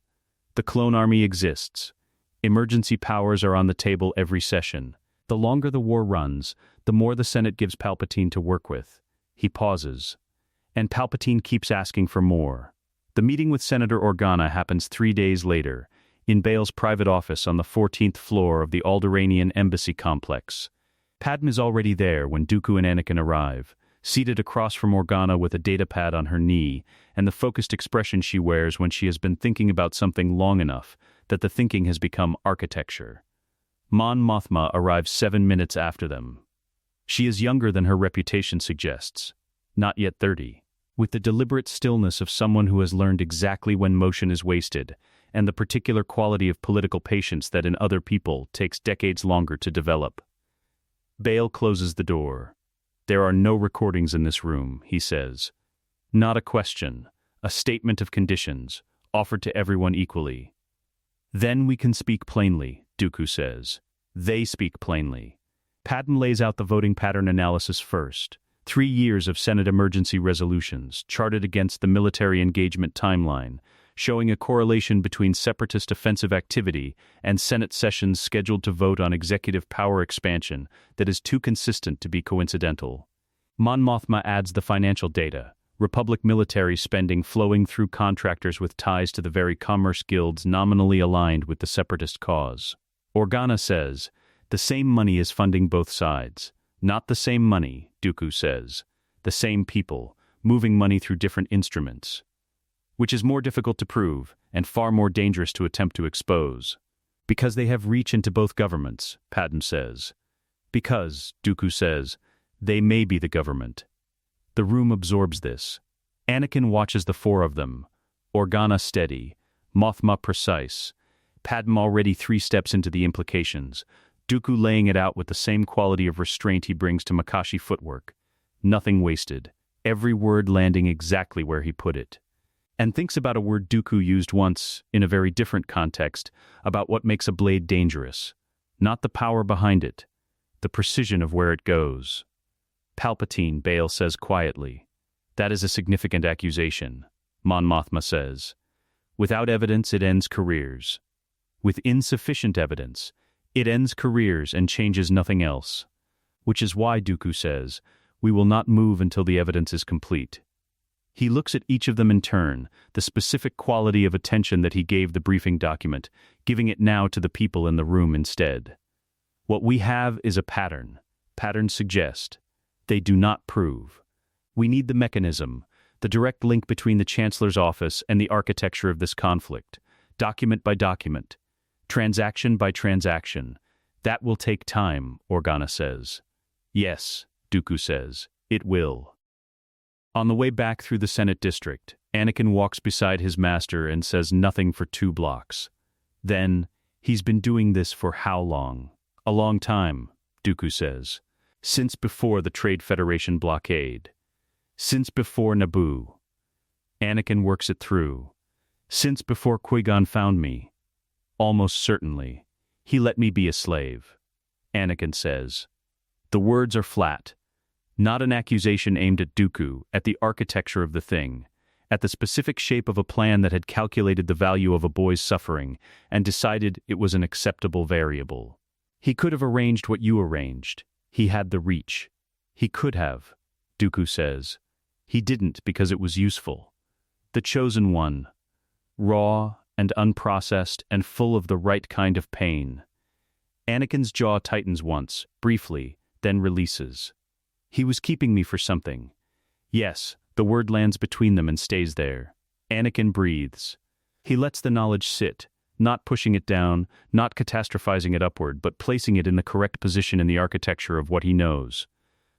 Speaker 2: The clone army exists. Emergency powers are on the table every session. The longer the war runs, the more the Senate gives Palpatine to work with. He pauses. And Palpatine keeps asking for more. The meeting with Senator Organa happens 3 days later, in Bail's private office on the 14th floor of the Alderaanian Embassy complex. Padme is already there when Dooku and Anakin arrive, seated across from Organa with a datapad on her knee, and the focused expression she wears when she has been thinking about something long enough that the thinking has become architecture. Mon Mothma arrives 7 minutes after them. She is younger than her reputation suggests, not yet 30, with the deliberate stillness of someone who has learned exactly when motion is wasted, and the particular quality of political patience that in other people takes decades longer to develop. Bail closes the door. There are no recordings in this room, he says. Not a question, a statement of conditions, offered to everyone equally. Then we can speak plainly, Dooku says. They speak plainly. Padme lays out the voting pattern analysis first. 3 years of Senate emergency resolutions, charted against the military engagement timeline, showing a correlation between Separatist offensive activity and Senate sessions scheduled to vote on executive power expansion that is too consistent to be coincidental. Mon Mothma adds the financial data, Republic military spending flowing through contractors with ties to the very commerce guilds nominally aligned with the Separatist cause. Organa says, the same money is funding both sides. Not the same money, Dooku says. The same people, moving money through different instruments. Which is more difficult to prove, and far more dangerous to attempt to expose. Because they have reach into both governments, Padme says. Because, Dooku says, they may be the government. The room absorbs this. Anakin watches the 4 of them. Organa steady, Mothma precise, Padme already 3 steps into the implications, Dooku laying it out with the same quality of restraint he brings to Makashi footwork. Nothing wasted, every word landing exactly where he put it. And thinks about a word Dooku used once, in a very different context, about what makes a blade dangerous. Not the power behind it, the precision of where it goes. Palpatine, Bail says quietly. That is a significant accusation, Mon Mothma says. Without evidence, it ends careers. With insufficient evidence, it ends careers and changes nothing else. Which is why, Dooku says, we will not move until the evidence is complete. He looks at each of them in turn, the specific quality of attention that he gave the briefing document, giving it now to the people in the room instead. What we have is a pattern. Patterns suggest. They do not prove. We need the mechanism, the direct link between the Chancellor's office and the architecture of this conflict, document by document, transaction by transaction. That will take time, Organa says. Yes, Dooku says, it will. On the way back through the Senate district, Anakin walks beside his master and says nothing for 2 blocks. Then, he's been doing this for how long? A long time, Dooku says. Since before the Trade Federation blockade. Since before Naboo. Anakin works it through. Since before Qui-Gon found me. Almost certainly. He let me be a slave. Anakin says. The words are flat. Not an accusation aimed at Dooku, at the architecture of the thing, at the specific shape of a plan that had calculated the value of a boy's suffering and decided it was an acceptable variable. He could have arranged what you arranged. He had the reach. He could have, Dooku says. He didn't because it was useful. The chosen one. Raw and unprocessed and full of the right kind of pain. Anakin's jaw tightens once, briefly, then releases. He was keeping me for something. Yes, the word lands between them and stays there. Anakin breathes. He lets the knowledge sit, not pushing it down, not catastrophizing it upward, but placing it in the correct position in the architecture of what he knows.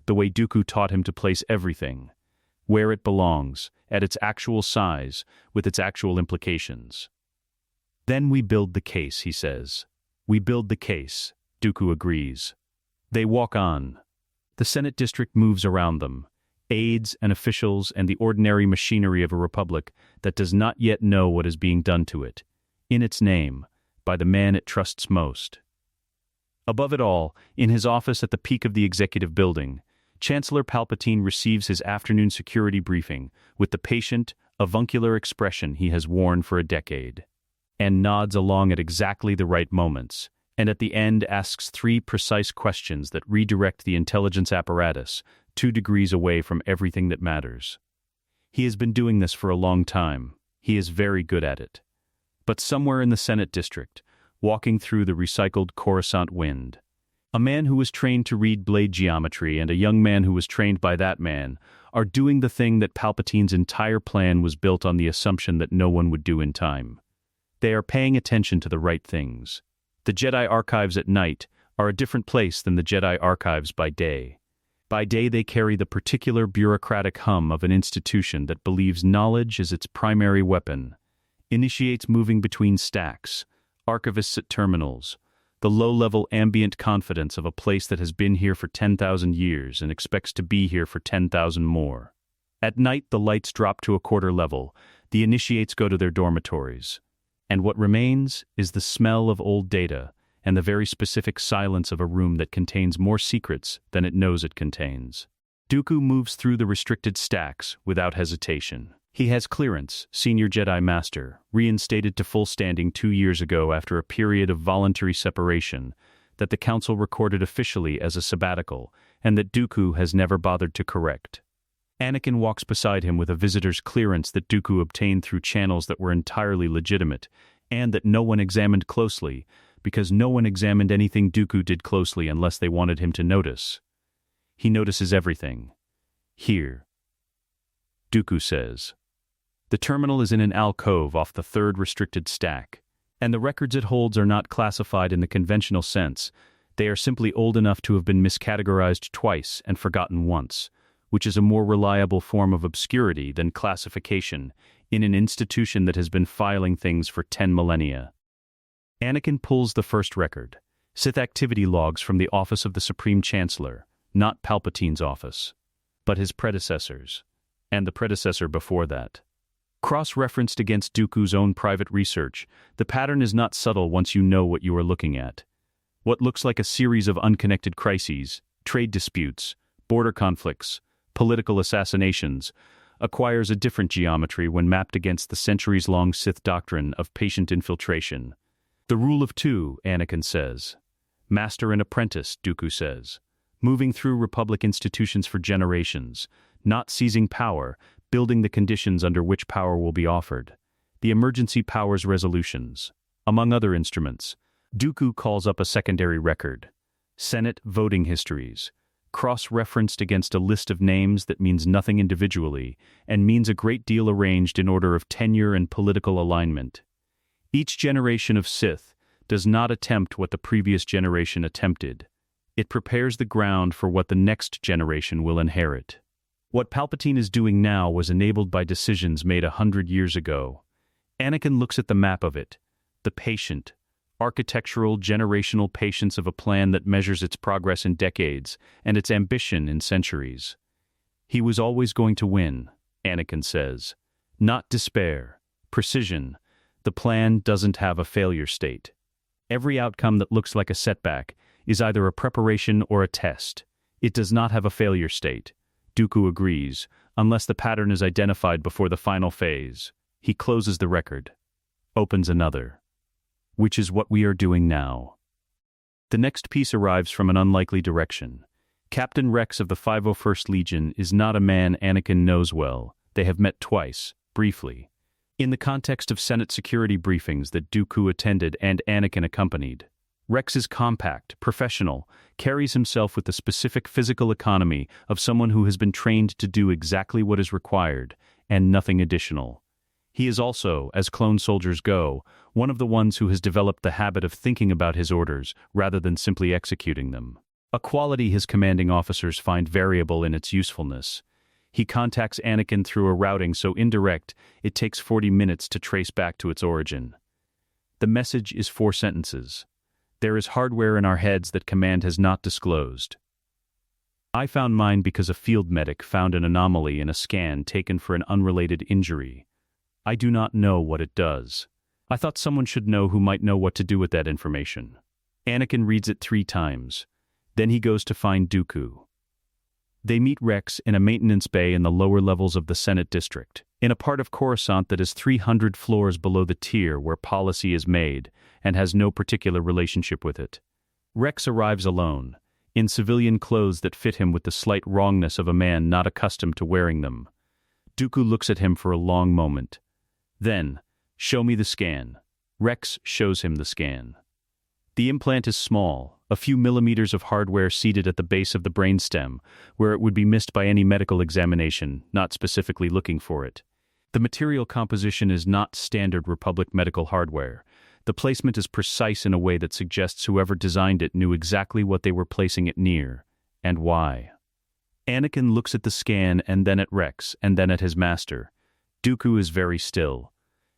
Speaker 2: The way Dooku taught him to place everything. Where it belongs, at its actual size, with its actual implications. Then we build the case, he says. We build the case, Dooku agrees. They walk on. The Senate district moves around them. Aides and officials and the ordinary machinery of a republic that does not yet know what is being done to it, in its name, by the man it trusts most. Above it all, in his office at the peak of the executive building, Chancellor Palpatine receives his afternoon security briefing with the patient, avuncular expression he has worn for a decade, and nods along at exactly the right moments, and at the end asks 3 precise questions that redirect the intelligence apparatus 2 degrees away from everything that matters. He has been doing this for a long time. He is very good at it. But somewhere in the Senate district, walking through the recycled Coruscant wind, a man who was trained to read blade geometry and a young man who was trained by that man are doing the thing that Palpatine's entire plan was built on the assumption that no one would do in time. They are paying attention to the right things. The Jedi archives at night are a different place than the Jedi archives by day. By day they carry the particular bureaucratic hum of an institution that believes knowledge is its primary weapon, initiates moving between stacks, archivists at terminals, the low-level ambient confidence of a place that has been here for 10,000 years and expects to be here for 10,000 more. At night the lights drop to a quarter level, the initiates go to their dormitories. And what remains is the smell of old data and the very specific silence of a room that contains more secrets than it knows it contains. Dooku moves through the restricted stacks without hesitation. He has clearance, Senior Jedi Master, reinstated to full standing 2 years ago after a period of voluntary separation that the Council recorded officially as a sabbatical and that Dooku has never bothered to correct. Anakin walks beside him with a visitor's clearance that Dooku obtained through channels that were entirely legitimate and that no one examined closely, because no one examined anything Dooku did closely unless they wanted him to notice. He notices everything. Here. Dooku says. The terminal is in an alcove off the 3rd restricted stack, and the records it holds are not classified in the conventional sense. They are simply old enough to have been miscategorized twice and forgotten once, which is a more reliable form of obscurity than classification in an institution that has been filing things for 10 millennia. Anakin pulls the first record, Sith activity logs from the office of the Supreme Chancellor, not Palpatine's office, but his predecessors, and the predecessor before that. Cross-referenced against Dooku's own private research, the pattern is not subtle once you know what you are looking at. What looks like a series of unconnected crises, trade disputes, border conflicts, political assassinations, acquires a different geometry when mapped against the centuries-long Sith doctrine of patient infiltration. The rule of 2, Anakin says. Master and apprentice, Dooku says. Moving through Republic institutions for generations, not seizing power, building the conditions under which power will be offered. The emergency powers resolutions. Among other instruments, Dooku calls up a secondary record. Senate voting histories. cross-referenced against a list of names that means nothing individually, and means a great deal arranged in order of tenure and political alignment. Each generation of Sith does not attempt what the previous generation attempted. It prepares the ground for what the next generation will inherit. What Palpatine is doing now was enabled by decisions made 100 years ago. Anakin looks at the map of it, the patient, architectural, generational patience of a plan that measures its progress in decades and its ambition in centuries. He was always going to win, Anakin says. Not despair, precision. The plan doesn't have a failure state. Every outcome that looks like a setback is either a preparation or a test. It does not have a failure state. Dooku agrees, unless the pattern is identified before the final phase. He closes the record, opens another, which is what we are doing now. The next piece arrives from an unlikely direction. Captain Rex of the 501st Legion is not a man Anakin knows well. They have met twice, briefly, in the context of Senate security briefings that Dooku attended and Anakin accompanied. Rex is compact, professional, carries himself with the specific physical economy of someone who has been trained to do exactly what is required, and nothing additional. He is also, as clone soldiers go, one of the ones who has developed the habit of thinking about his orders rather than simply executing them. A quality his commanding officers find variable in its usefulness. He contacts Anakin through a routing so indirect it takes 40 minutes to trace back to its origin. The message is 4 sentences. There is hardware in our heads that command has not disclosed. I found mine because a field medic found an anomaly in a scan taken for an unrelated injury. I do not know what it does. I thought someone should know who might know what to do with that information. Anakin reads it 3 times. Then he goes to find Dooku. They meet Rex in a maintenance bay in the lower levels of the Senate district, in a part of Coruscant that is 300 floors below the tier where policy is made and has no particular relationship with it. Rex arrives alone, in civilian clothes that fit him with the slight wrongness of a man not accustomed to wearing them. Dooku looks at him for a long moment. Then, show me the scan. Rex shows him the scan. The implant is small, a few millimeters of hardware seated at the base of the brainstem, where it would be missed by any medical examination, not specifically looking for it. The material composition is not standard Republic medical hardware. The placement is precise in a way that suggests whoever designed it knew exactly what they were placing it near, and why. Anakin looks at the scan and then at Rex and then at his master. Dooku is very still.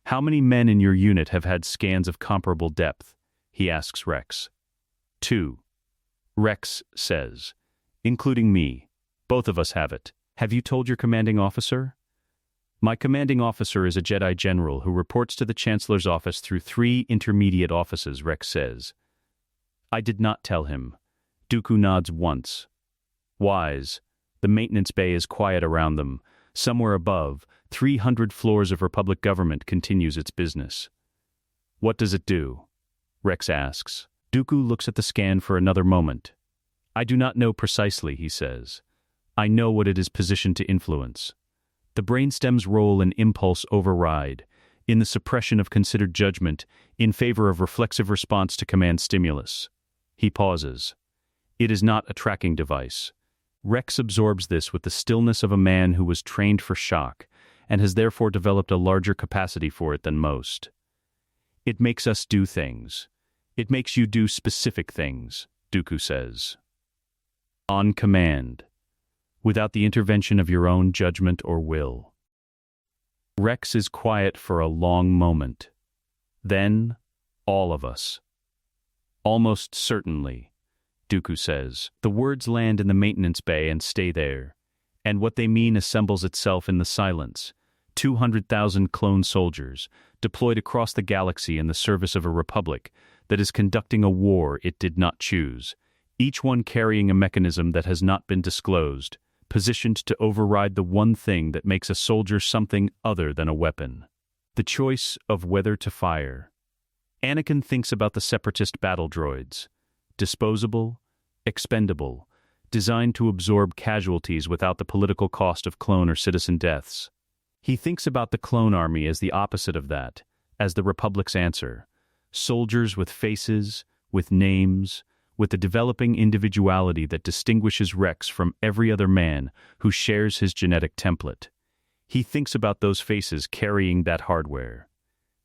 Speaker 2: How many men in your unit have had scans of comparable depth? He asks Rex. 2. Rex says, including me. Both of us have it. Have you told your commanding officer? My commanding officer is a Jedi general who reports to the Chancellor's office through 3 intermediate offices, Rex says. I did not tell him. Dooku nods once. Wise. The maintenance bay is quiet around them. Somewhere above, 300 floors of Republic government continues its business. What does it do? Rex asks. Dooku looks at the scan for another moment. I do not know precisely, he says. I know what it is positioned to influence. The brainstem's role in impulse override, in the suppression of considered judgment, in favor of reflexive response to command stimulus. He pauses. It is not a tracking device. Rex absorbs this with the stillness of a man who was trained for shock, and has therefore developed a larger capacity for it than most. It makes us do things. It makes you do specific things, Dooku says. On command, without the intervention of your own judgment or will. Rex is quiet for a long moment. Then, all of us. Almost certainly, Dooku says. The words land in the maintenance bay and stay there, and what they mean assembles itself in the silence. 200,000 clone soldiers, deployed across the galaxy in the service of a republic that is conducting a war it did not choose, each one carrying a mechanism that has not been disclosed, positioned to override the one thing that makes a soldier something other than a weapon. The choice of whether to fire. Anakin thinks about the separatist battle droids. Disposable, expendable, designed to absorb casualties without the political cost of clone or citizen deaths. He thinks about the clone army as the opposite of that, as the Republic's answer. Soldiers with faces, with names, with the developing individuality that distinguishes Rex from every other man who shares his genetic template. He thinks about those faces carrying that hardware.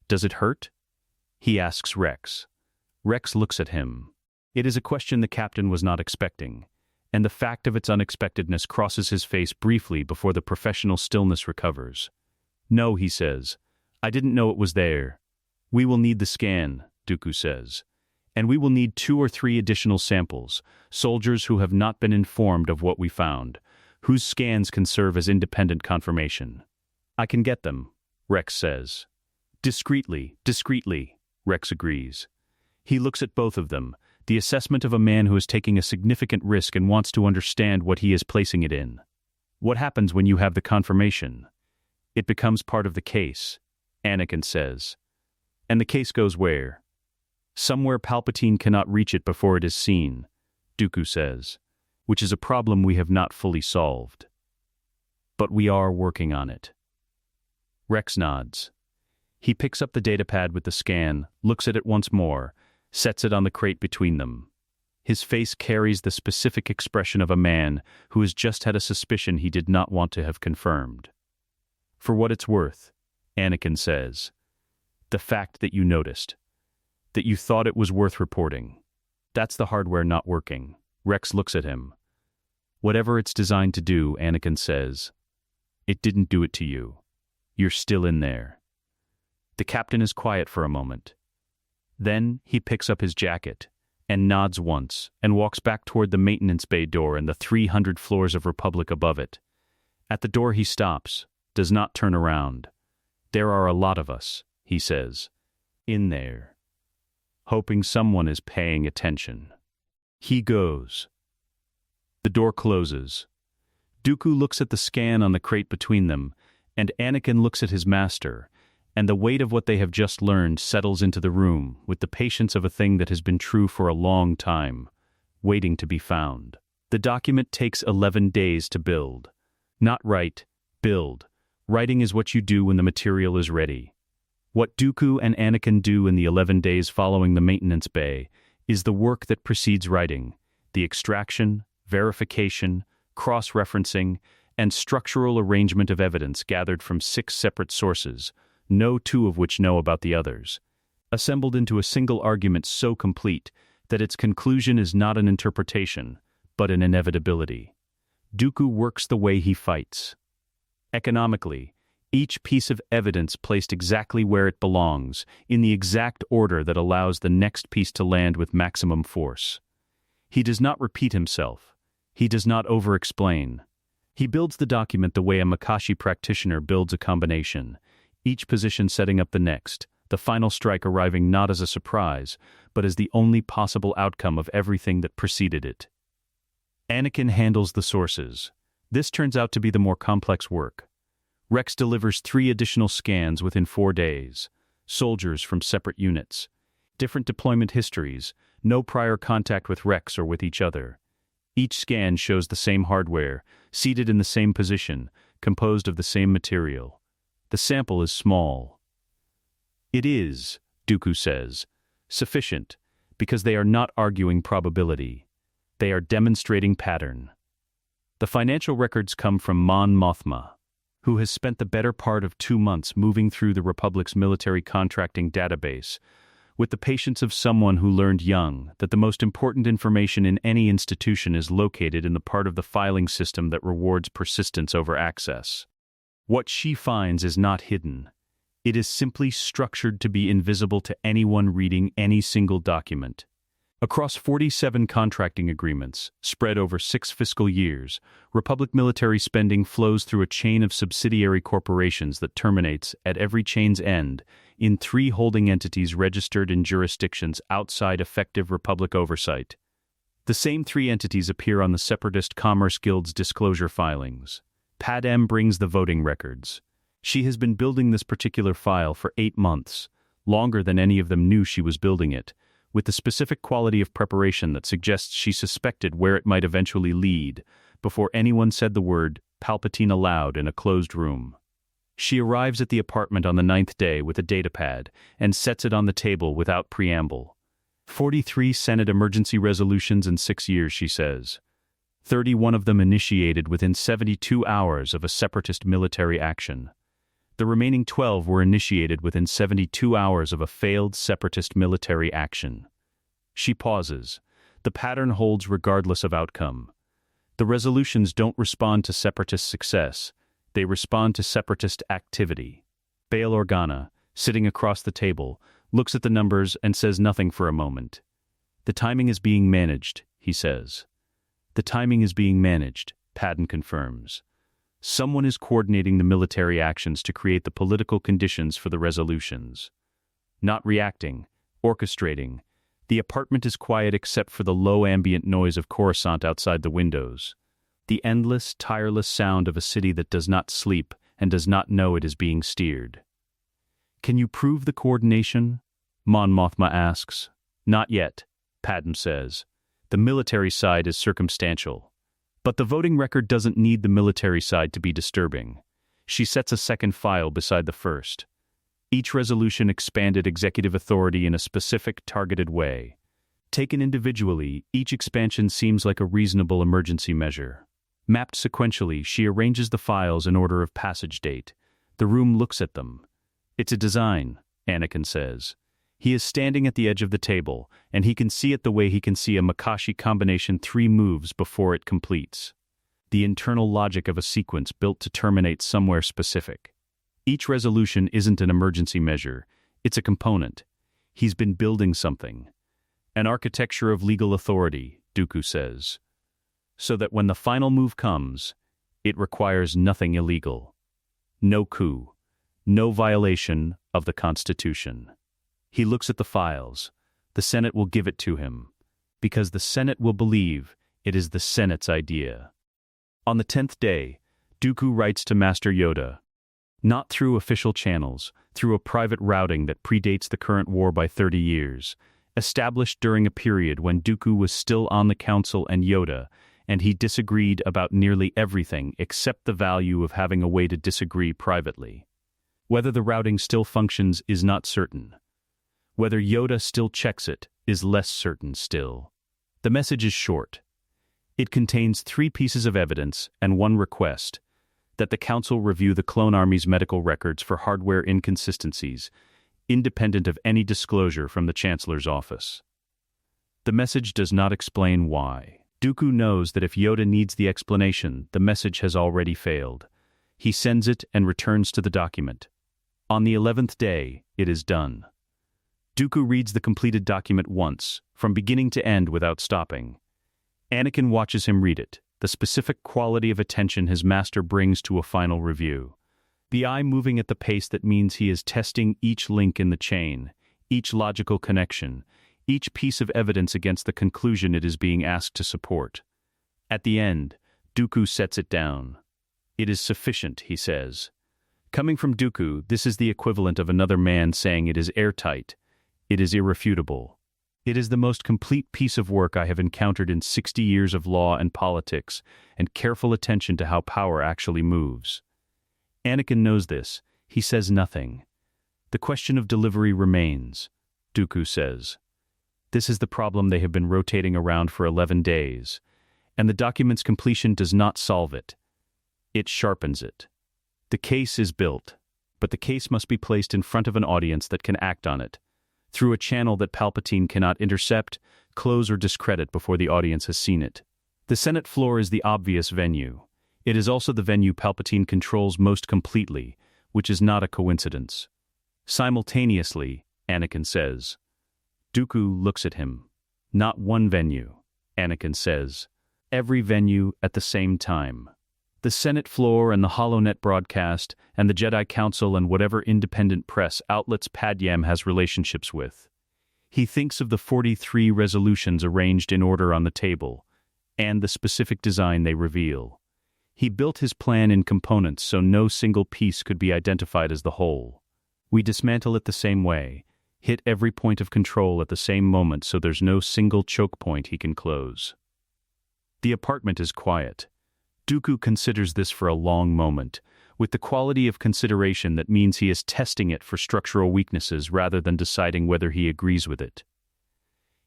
Speaker 2: Does it hurt? He asks Rex. Rex looks at him. It is a question the captain was not expecting, and the fact of its unexpectedness crosses his face briefly before the professional stillness recovers. No, he says. I didn't know it was there. We will need the scan, Dooku says. And we will need 2 or 3 additional samples, soldiers who have not been informed of what we found, whose scans can serve as independent confirmation. I can get them, Rex says. Discreetly, Rex agrees. He looks at both of them, the assessment of a man who is taking a significant risk and wants to understand what he is placing it in. What happens when you have the confirmation? It becomes part of the case, Anakin says. And the case goes where? Somewhere Palpatine cannot reach it before it is seen, Dooku says, which is a problem we have not fully solved. But we are working on it. Rex nods. He picks up the datapad with the scan, looks at it once more, sets it on the crate between them. His face carries the specific expression of a man who has just had a suspicion he did not want to have confirmed. For what it's worth, Anakin says, the fact that you noticed, that you thought it was worth reporting. That's the hardware not working. Rex looks at him. Whatever it's designed to do, Anakin says, it didn't do it to you. You're still in there. The captain is quiet for a moment. Then he picks up his jacket and nods once and walks back toward the maintenance bay door and the 300 floors of Republic above it. At the door he stops, does not turn around. There are a lot of us, he says, in there, hoping someone is paying attention. He goes. The door closes. Dooku looks at the scan on the crate between them, and Anakin looks at his master, and the weight of what they have just learned settles into the room with the patience of a thing that has been true for a long time, waiting to be found. The document takes 11 days to build. Not write, build. Writing is what you do when the material is ready. What Dooku and Anakin do in the 11 days following the maintenance bay is the work that precedes writing, the extraction, verification, cross-referencing, and structural arrangement of evidence gathered from 6 separate sources, no 2 of which know about the others, assembled into a single argument so complete that its conclusion is not an interpretation, but an inevitability. Dooku works the way he fights. Economically, each piece of evidence placed exactly where it belongs, in the exact order that allows the next piece to land with maximum force. He does not repeat himself. He does not over-explain. He builds the document the way a Makashi practitioner builds a combination, each position setting up the next, the final strike arriving not as a surprise, but as the only possible outcome of everything that preceded it. Anakin handles the sources. This turns out to be the more complex work. Rex delivers 3 additional scans within 4 days, soldiers from separate units, different deployment histories, no prior contact with Rex or with each other. Each scan shows the same hardware, seated in the same position, composed of the same material. The sample is small. It is, Dooku says, sufficient, because they are not arguing probability. They are demonstrating pattern. The financial records come from Mon Mothma, who has spent the better part of 2 months moving through the Republic's military contracting database, with the patience of someone who learned young that the most important information in any institution is located in the part of the filing system that rewards persistence over access. What she finds is not hidden. It is simply structured to be invisible to anyone reading any single document. Across 47 contracting agreements, spread over 6 fiscal years, Republic military spending flows through a chain of subsidiary corporations that terminates, at every chain's end, in 3 holding entities registered in jurisdictions outside effective Republic oversight. The same 3 entities appear on the Separatist Commerce Guild's disclosure filings. Padm brings the voting records. She has been building this particular file for 8 months, longer than any of them knew she was building it, with the specific quality of preparation that suggests she suspected where it might eventually lead, before anyone said the word Palpatine aloud in a closed room. She arrives at the apartment on the 9th day with a datapad and sets it on the table without preamble. 43 Senate emergency resolutions in 6 years, she says. 31 of them initiated within 72 hours of a separatist military action. The remaining 12 were initiated within 72 hours of a failed separatist military action. She pauses. The pattern holds regardless of outcome. The resolutions don't respond to separatist success. They respond to separatist activity. Bail Organa, sitting across the table, looks at the numbers and says nothing for a moment. The timing is being managed, he says. The timing is being managed, Padden confirms. Someone is coordinating the military actions to create the political conditions for the resolutions. Not reacting, orchestrating. The apartment is quiet except for the low ambient noise of Coruscant outside the windows. The endless, tireless sound of a city that does not sleep and does not know it is being steered. Can you prove the coordination? Mon Mothma asks. Not yet, Padden says. The military side is circumstantial. But the voting record doesn't need the military side to be disturbing. She sets a second file beside the first. Each resolution expanded executive authority in a specific, targeted way. Taken individually, each expansion seems like a reasonable emergency measure. Mapped sequentially, she arranges the files in order of passage date. The room looks at them. It's a design, Anakin says. He is standing at the edge of the table, and he can see it the way he can see a Makashi combination 3 moves before it completes. The internal logic of a sequence built to terminate somewhere specific. Each resolution isn't an emergency measure, it's a component. He's been building something. An architecture of legal authority, Dooku says. So that when the final move comes, it requires nothing illegal. No coup. No violation of the Constitution. He looks at the files. The Senate will give it to him, because the Senate will believe it is the Senate's idea. On the 10th day, Dooku writes to Master Yoda. Not through official channels, through a private routing that predates the current war by 30 years, established during a period when Dooku was still on the Council and Yoda, and he disagreed about nearly everything except the value of having a way to disagree privately. Whether the routing still functions is not certain. Whether Yoda still checks it is less certain still. The message is short. It contains 3 pieces of evidence and 1 request, that the Council review the clone army's medical records for hardware inconsistencies, independent of any disclosure from the Chancellor's office. The message does not explain why. Dooku knows that if Yoda needs the explanation, the message has already failed. He sends it and returns to the document. On the 11th day, it is done. Dooku reads the completed document once, from beginning to end without stopping. Anakin watches him read it, the specific quality of attention his master brings to a final review. The eye moving at the pace that means he is testing each link in the chain, each logical connection, each piece of evidence against the conclusion it is being asked to support. At the end, Dooku sets it down. It is sufficient, he says. Coming from Dooku, this is the equivalent of another man saying it is airtight. It is irrefutable. It is the most complete piece of work I have encountered in 60 years of law and politics and careful attention to how power actually moves. Anakin knows this. He says nothing. The question of delivery remains, Dooku says. This is the problem they have been rotating around for 11 days, and the document's completion does not solve it. It sharpens it. The case is built, but the case must be placed in front of an audience that can act on it, through a channel that Palpatine cannot intercept, close or discredit before the audience has seen it. The Senate floor is the obvious venue. It is also the venue Palpatine controls most completely, which is not a coincidence. Simultaneously, Anakin says. Dooku looks at him. Not one venue, Anakin says. Every venue at the same time. The Senate floor and the HoloNet broadcast and the Jedi Council and whatever independent press outlets Padyam has relationships with. He thinks of the 43 resolutions arranged in order on the table, and the specific design they reveal. He built his plan in components so no single piece could be identified as the whole. We dismantle it the same way, hit every point of control at the same moment so there's no single choke point he can close. The apartment is quiet. Dooku considers this for a long moment, with the quality of consideration that means he is testing it for structural weaknesses rather than deciding whether he agrees with it.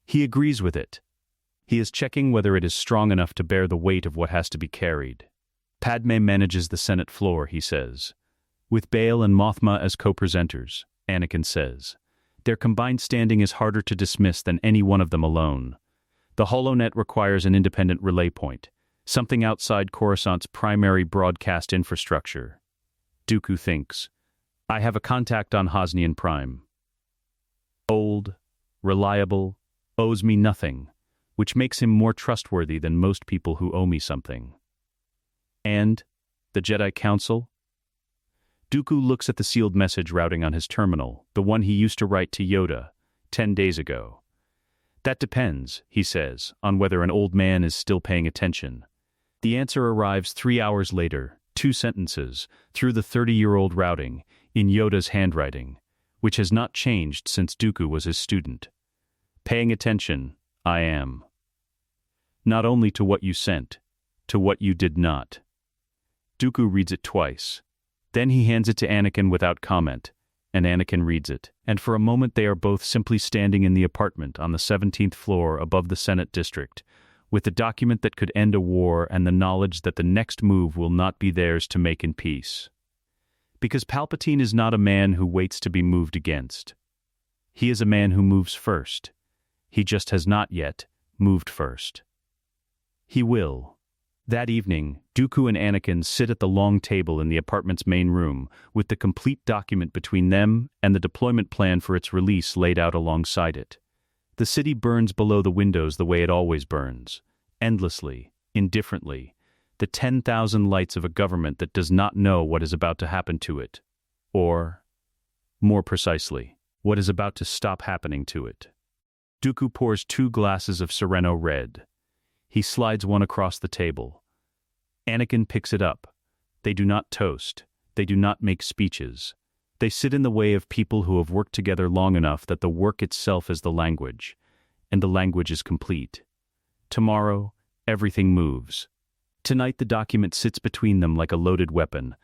Speaker 2: He agrees with it. He is checking whether it is strong enough to bear the weight of what has to be carried. Padme manages the Senate floor, he says. With Bail and Mothma as co-presenters, Anakin says. Their combined standing is harder to dismiss than any one of them alone. The HoloNet requires an independent relay point, something outside Coruscant's primary broadcast infrastructure. Dooku thinks, I have a contact on Hosnian Prime. Old, reliable, owes me nothing, which makes him more trustworthy than most people who owe me something. And the Jedi Council? Dooku looks at the sealed message routing on his terminal, the one he used to write to Yoda 10 days ago. That depends, he says, on whether an old man is still paying attention. The answer arrives 3 hours later, 2 sentences, through the 30-year-old routing, in Yoda's handwriting, which has not changed since Dooku was his student. Paying attention, I am. Not only to what you sent, to what you did not. Dooku reads it twice. Then he hands it to Anakin without comment, and Anakin reads it. And for a moment they are both simply standing in the apartment on the 17th floor above the Senate district, with the document that could end a war and the knowledge that the next move will not be theirs to make in peace. Because Palpatine is not a man who waits to be moved against. He is a man who moves first. He just has not yet moved first. He will. That evening, Dooku and Anakin sit at the long table in the apartment's main room, with the complete document between them and the deployment plan for its release laid out alongside it. The city burns below the windows the way it always burns, endlessly, indifferently, the 10,000 lights of a government that does not know what is about to happen to it, or, more precisely, what is about to stop happening to it. Dooku pours 2 glasses of Sereno Red. He slides one across the table. Anakin picks it up. They do not toast. They do not make speeches. They sit in the way of people who have worked together long enough that the work itself is the language, and the language is complete. Tomorrow, everything moves. Tonight the document sits between them like a loaded weapon,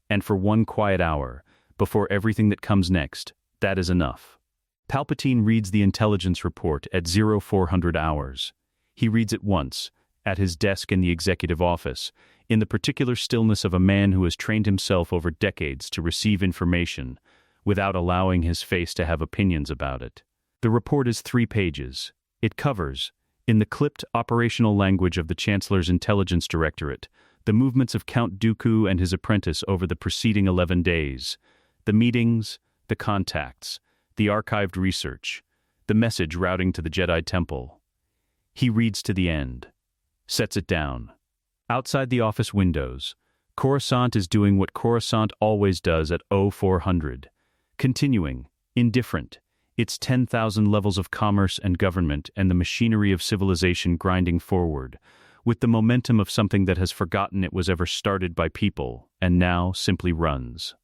Speaker 2: and for 1 quiet hour, before everything that comes next, that is enough. Palpatine reads the intelligence report at 0400 hours. He reads it once, at his desk in the executive office, in the particular stillness of a man who has trained himself over decades to receive information, without allowing his face to have opinions about it. The report is 3 pages. It covers, in the clipped operational language of the Chancellor's Intelligence Directorate, the movements of Count Dooku and his apprentice over the preceding 11 days, the meetings, the contacts, the archived research, the message routing to the Jedi Temple. He reads to the end, sets it down. Outside the office windows, Coruscant is doing what Coruscant always does at 0400, continuing, indifferent, its 10,000 levels of commerce and government and the machinery of civilization grinding forward, with the momentum of something that has forgotten it was ever started by people and now simply runs.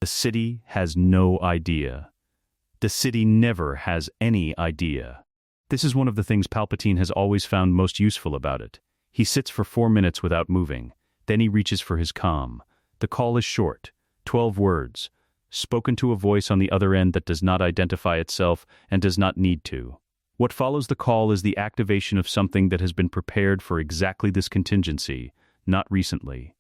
Speaker 2: The city has no idea. The city never has any idea. This is one of the things Palpatine has always found most useful about it. He sits for 4 minutes without moving. Then he reaches for his comm. The call is short, 12 words, spoken to a voice on the other end that does not identify itself and does not need to. What follows the call is the activation of something that has been prepared for exactly this contingency, not recently.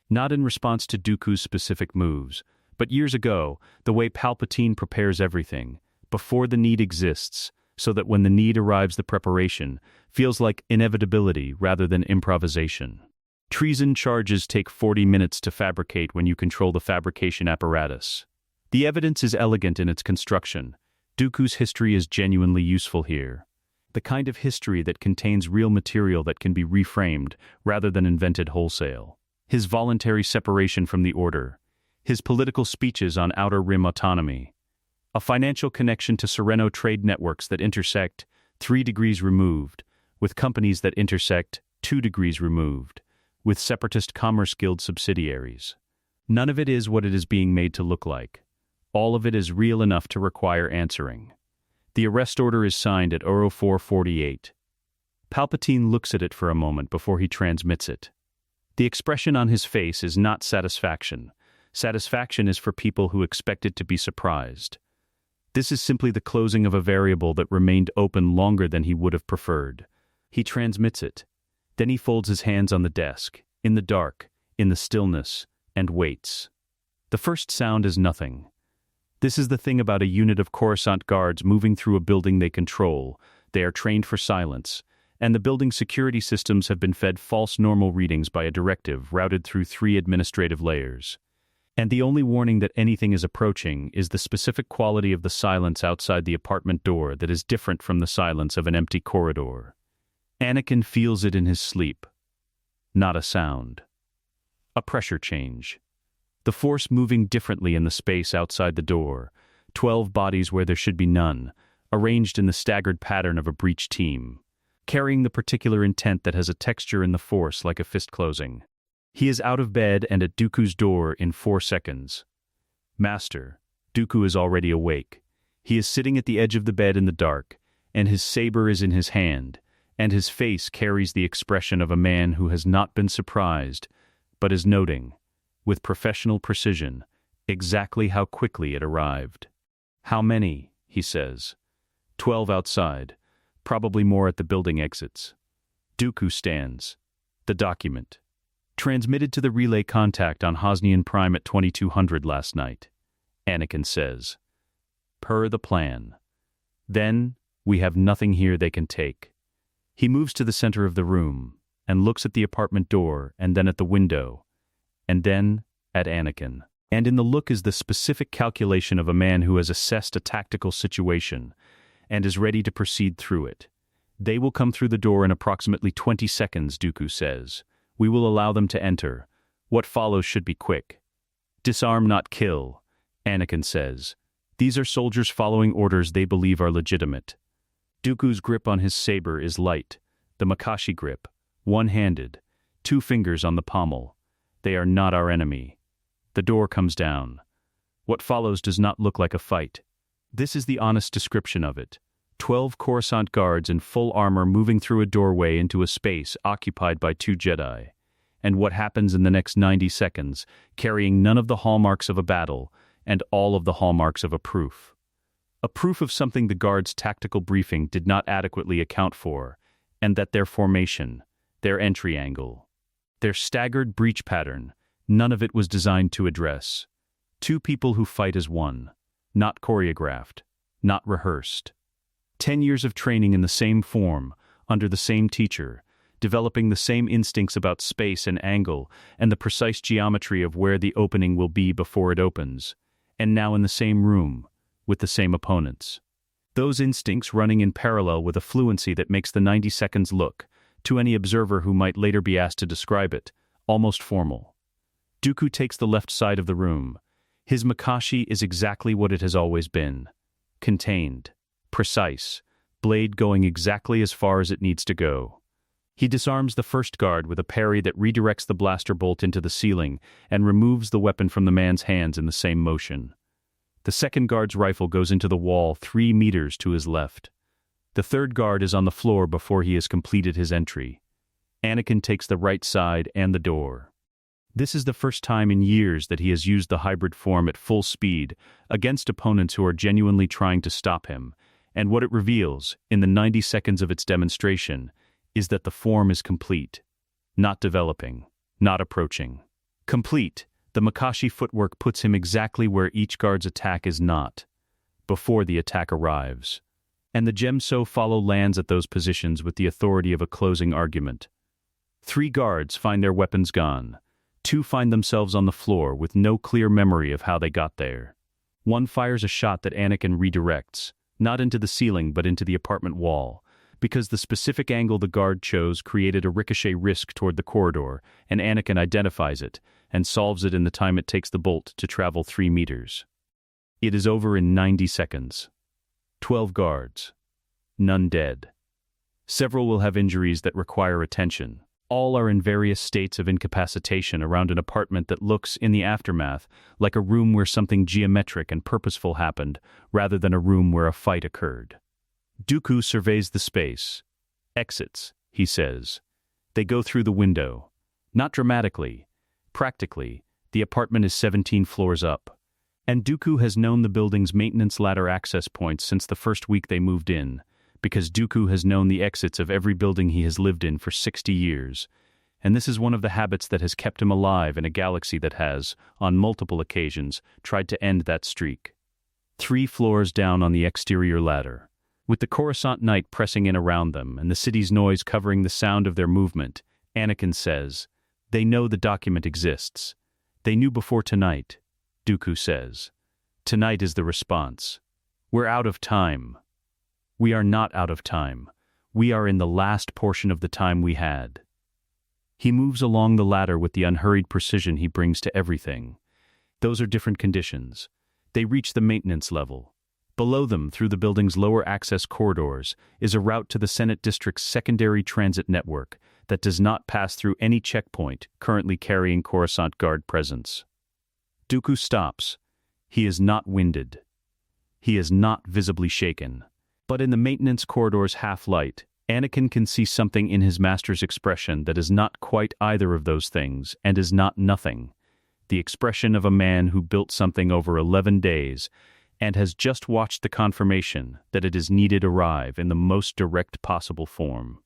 Speaker 2: Not in response to Dooku's specific moves, but years ago, the way Palpatine prepares everything, before the need exists, so that when the need arrives the preparation feels like inevitability rather than improvisation. Treason charges take 40 minutes to fabricate when you control the fabrication apparatus. The evidence is elegant in its construction. Dooku's history is genuinely useful here. The kind of history that contains real material that can be reframed rather than invented wholesale. His voluntary separation from the Order. His political speeches on Outer Rim autonomy. A financial connection to Sereno trade networks that intersect 3 degrees removed, with companies that intersect 2 degrees removed, with Separatist Commerce Guild subsidiaries. None of it is what it is being made to look like. All of it is real enough to require answering. The arrest order is signed at 0448. Palpatine looks at it for a moment before he transmits it. The expression on his face is not satisfaction. Satisfaction is for people who expect it to be surprised. This is simply the closing of a variable that remained open longer than he would have preferred. He transmits it. Then he folds his hands on the desk, in the dark, in the stillness, and waits. The first sound is nothing. This is the thing about a unit of Coruscant guards moving through a building they control. They are trained for silence, and the building's security systems have been fed false normal readings by a directive routed through 3 administrative layers. And the only warning that anything is approaching is the specific quality of the silence outside the apartment door that is different from the silence of an empty corridor. Anakin feels it in his sleep. Not a sound. A pressure change. The force moving differently in the space outside the door, 12 bodies where there should be none, arranged in the staggered pattern of a breach team, carrying the particular intent that has a texture in the force like a fist closing. He is out of bed and at Dooku's door in 4 seconds. Master, Dooku is already awake. He is sitting at the edge of the bed in the dark, and his saber is in his hand, and his face carries the expression of a man who has not been surprised, but is noting, with professional precision, exactly how quickly it arrived. "How many?" he says. 12 outside, probably more at the building exits. Dooku stands. The document. Transmitted to the relay contact on Hosnian Prime at 2200 last night. Anakin says. Per the plan. Then, we have nothing here they can take. He moves to the center of the room, and looks at the apartment door, and then at the window, and then at Anakin. And in the look is the specific calculation of a man who has assessed a tactical situation, and is ready to proceed through it. They will come through the door in approximately 20 seconds, Dooku says. We will allow them to enter. What follows should be quick. Disarm, not kill, Anakin says. These are soldiers following orders they believe are legitimate. Dooku's grip on his saber is light, the Makashi grip, one-handed, 2 fingers on the pommel. They are not our enemy. The door comes down. What follows does not look like a fight. This is the honest description of it. 12 Coruscant guards in full armor moving through a doorway into a space occupied by 2 Jedi. And what happens in the next 90 seconds, carrying none of the hallmarks of a battle, and all of the hallmarks of a proof. A proof of something the guards' tactical briefing did not adequately account for, and that their formation, their entry angle, their staggered breach pattern, none of it was designed to address. 2 people who fight as one, not choreographed, not rehearsed. 10 years of training in the same form, under the same teacher, developing the same instincts about space and angle and the precise geometry of where the opening will be before it opens, and now in the same room, with the same opponents. Those instincts running in parallel with a fluency that makes the 90 seconds look, to any observer who might later be asked to describe it, almost formal. Dooku takes the left side of the room. His Makashi is exactly what it has always been. Contained. Precise. Blade going exactly as far as it needs to go. He disarms the first guard with a parry that redirects the blaster bolt into the ceiling and removes the weapon from the man's hands in the same motion. The second guard's rifle goes into the wall 3 meters to his left. The third guard is on the floor before he has completed his entry. Anakin takes the right side and the door. This is the first time in years that he has used the hybrid form at full speed against opponents who are genuinely trying to stop him, and what it reveals, in the 90 seconds of its demonstration, is that the form is complete. Not developing, not approaching. Complete, the Makashi footwork puts him exactly where each guard's attack is not, before the attack arrives. And the Gemso follow lands at those positions with the authority of a closing argument. 3 guards find their weapons gone. 2 find themselves on the floor with no clear memory of how they got there. 1 fires a shot that Anakin redirects, not into the ceiling but into the apartment wall, because the specific angle the guard chose created a ricochet risk toward the corridor, and Anakin identifies it, and solves it in the time it takes the bolt to travel 3 meters. It is over in 90 seconds. 12 guards. None dead. Several will have injuries that require attention. All are in various states of incapacitation around an apartment that looks, in the aftermath, like a room where something geometric and purposeful happened, rather than a room where a fight occurred. Dooku surveys the space. Exits, he says. They go through the window. Not dramatically. Practically, the apartment is 17 floors up. And Dooku has known the building's maintenance ladder access points since the first week they moved in, because Dooku has known the exits of every building he has lived in for 60 years. And this is one of the habits that has kept him alive in a galaxy that has, on multiple occasions, tried to end that streak. 3 floors down on the exterior ladder, with the Coruscant night pressing in around them and the city's noise covering the sound of their movement, Anakin says, "They know the document exists. They knew before tonight," Dooku says. "Tonight is the response. We're out of time." "We are not out of time. We are in the last portion of the time we had." He moves along the ladder with the unhurried precision he brings to everything. Those are different conditions. They reach the maintenance level. Below them, through the building's lower access corridors, is a route to the Senate District's secondary transit network that does not pass through any checkpoint currently carrying Coruscant Guard presence. Dooku stops. He is not winded. He is not visibly shaken. But in the maintenance corridor's half-light, Anakin can see something in his master's expression that is not quite either of those things and is not nothing. The expression of a man who built something over 11 days and has just watched the confirmation that it is needed arrive in the most direct possible form.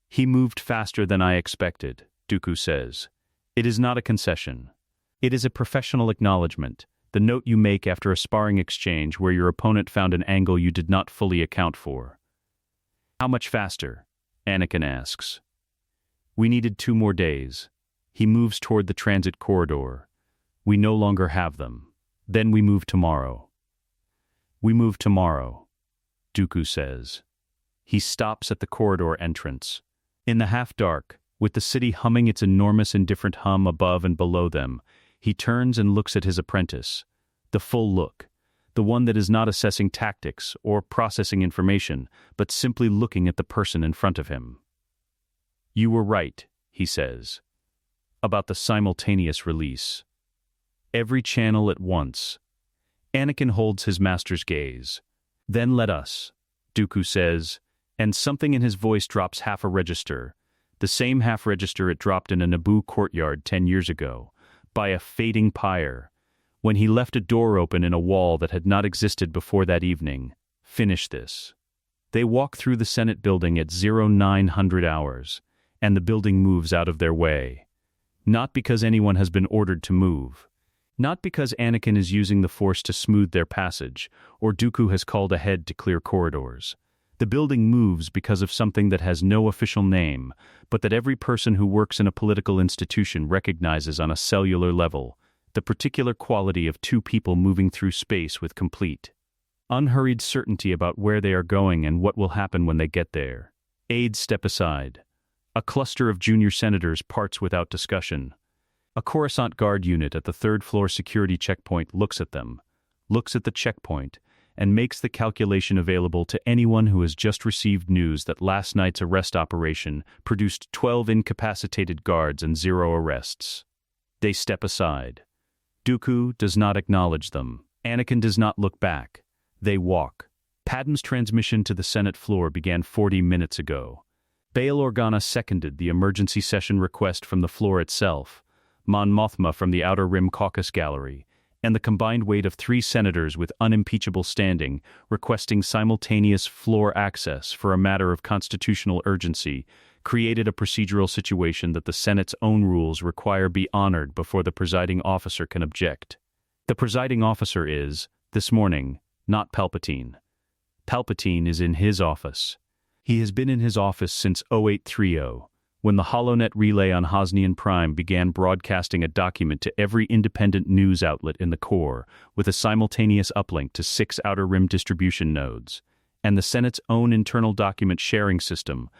Speaker 2: "He moved faster than I expected," Dooku says. "It is not a concession. It is a professional acknowledgement, the note you make after a sparring exchange where your opponent found an angle you did not fully account for." "How much faster?" Anakin asks. "We needed 2 more days." He moves toward the transit corridor. "We no longer have them. Then we move tomorrow." "We move tomorrow," Dooku says. He stops at the corridor entrance. In the half-dark, with the city humming its enormous indifferent hum above and below them, he turns and looks at his apprentice. The full look. The one that is not assessing tactics or processing information, but simply looking at the person in front of him. "You were right," he says, "about the simultaneous release. Every channel at once." Anakin holds his master's gaze. "Then let us," Dooku says, and something in his voice drops half a register, the same half register it dropped in a Naboo courtyard 10 years ago, by a fading pyre, when he left a door open in a wall that had not existed before that evening. "Finish this." They walk through the Senate building at 0900 hours, and the building moves out of their way. Not because anyone has been ordered to move. Not because Anakin is using the Force to smooth their passage, or Dooku has called ahead to clear corridors. The building moves because of something that has no official name, but that every person who works in a political institution recognizes on a cellular level, the particular quality of 2 people moving through space with complete, unhurried certainty about where they are going and what will happen when they get there. Aides step aside. A cluster of junior senators parts without discussion. A Coruscant Guard unit at the 3rd-floor security checkpoint looks at them, looks at the checkpoint, and makes the calculation available to anyone who has just received news that last night's arrest operation produced 12 incapacitated guards and 0 arrests. They step aside. Dooku does not acknowledge them. Anakin does not look back. They walk. Padme's transmission to the Senate floor began 40 minutes ago. Bail Organa seconded the emergency session request from the floor itself, Mon Mothma from the Outer Rim Caucus Gallery, and the combined weight of 3 senators with unimpeachable standing requesting simultaneous floor access for a matter of constitutional urgency created a procedural situation that the Senate's own rules require be honored before the presiding officer can object. The presiding officer is, this morning, not Palpatine. Palpatine is in his office. He has been in his office since 0830, when the HoloNet relay on Hosnian Prime began broadcasting a document to every independent news outlet in the core, with a simultaneous uplink to 6 Outer Rim distribution nodes, and the Senate's own internal document sharing system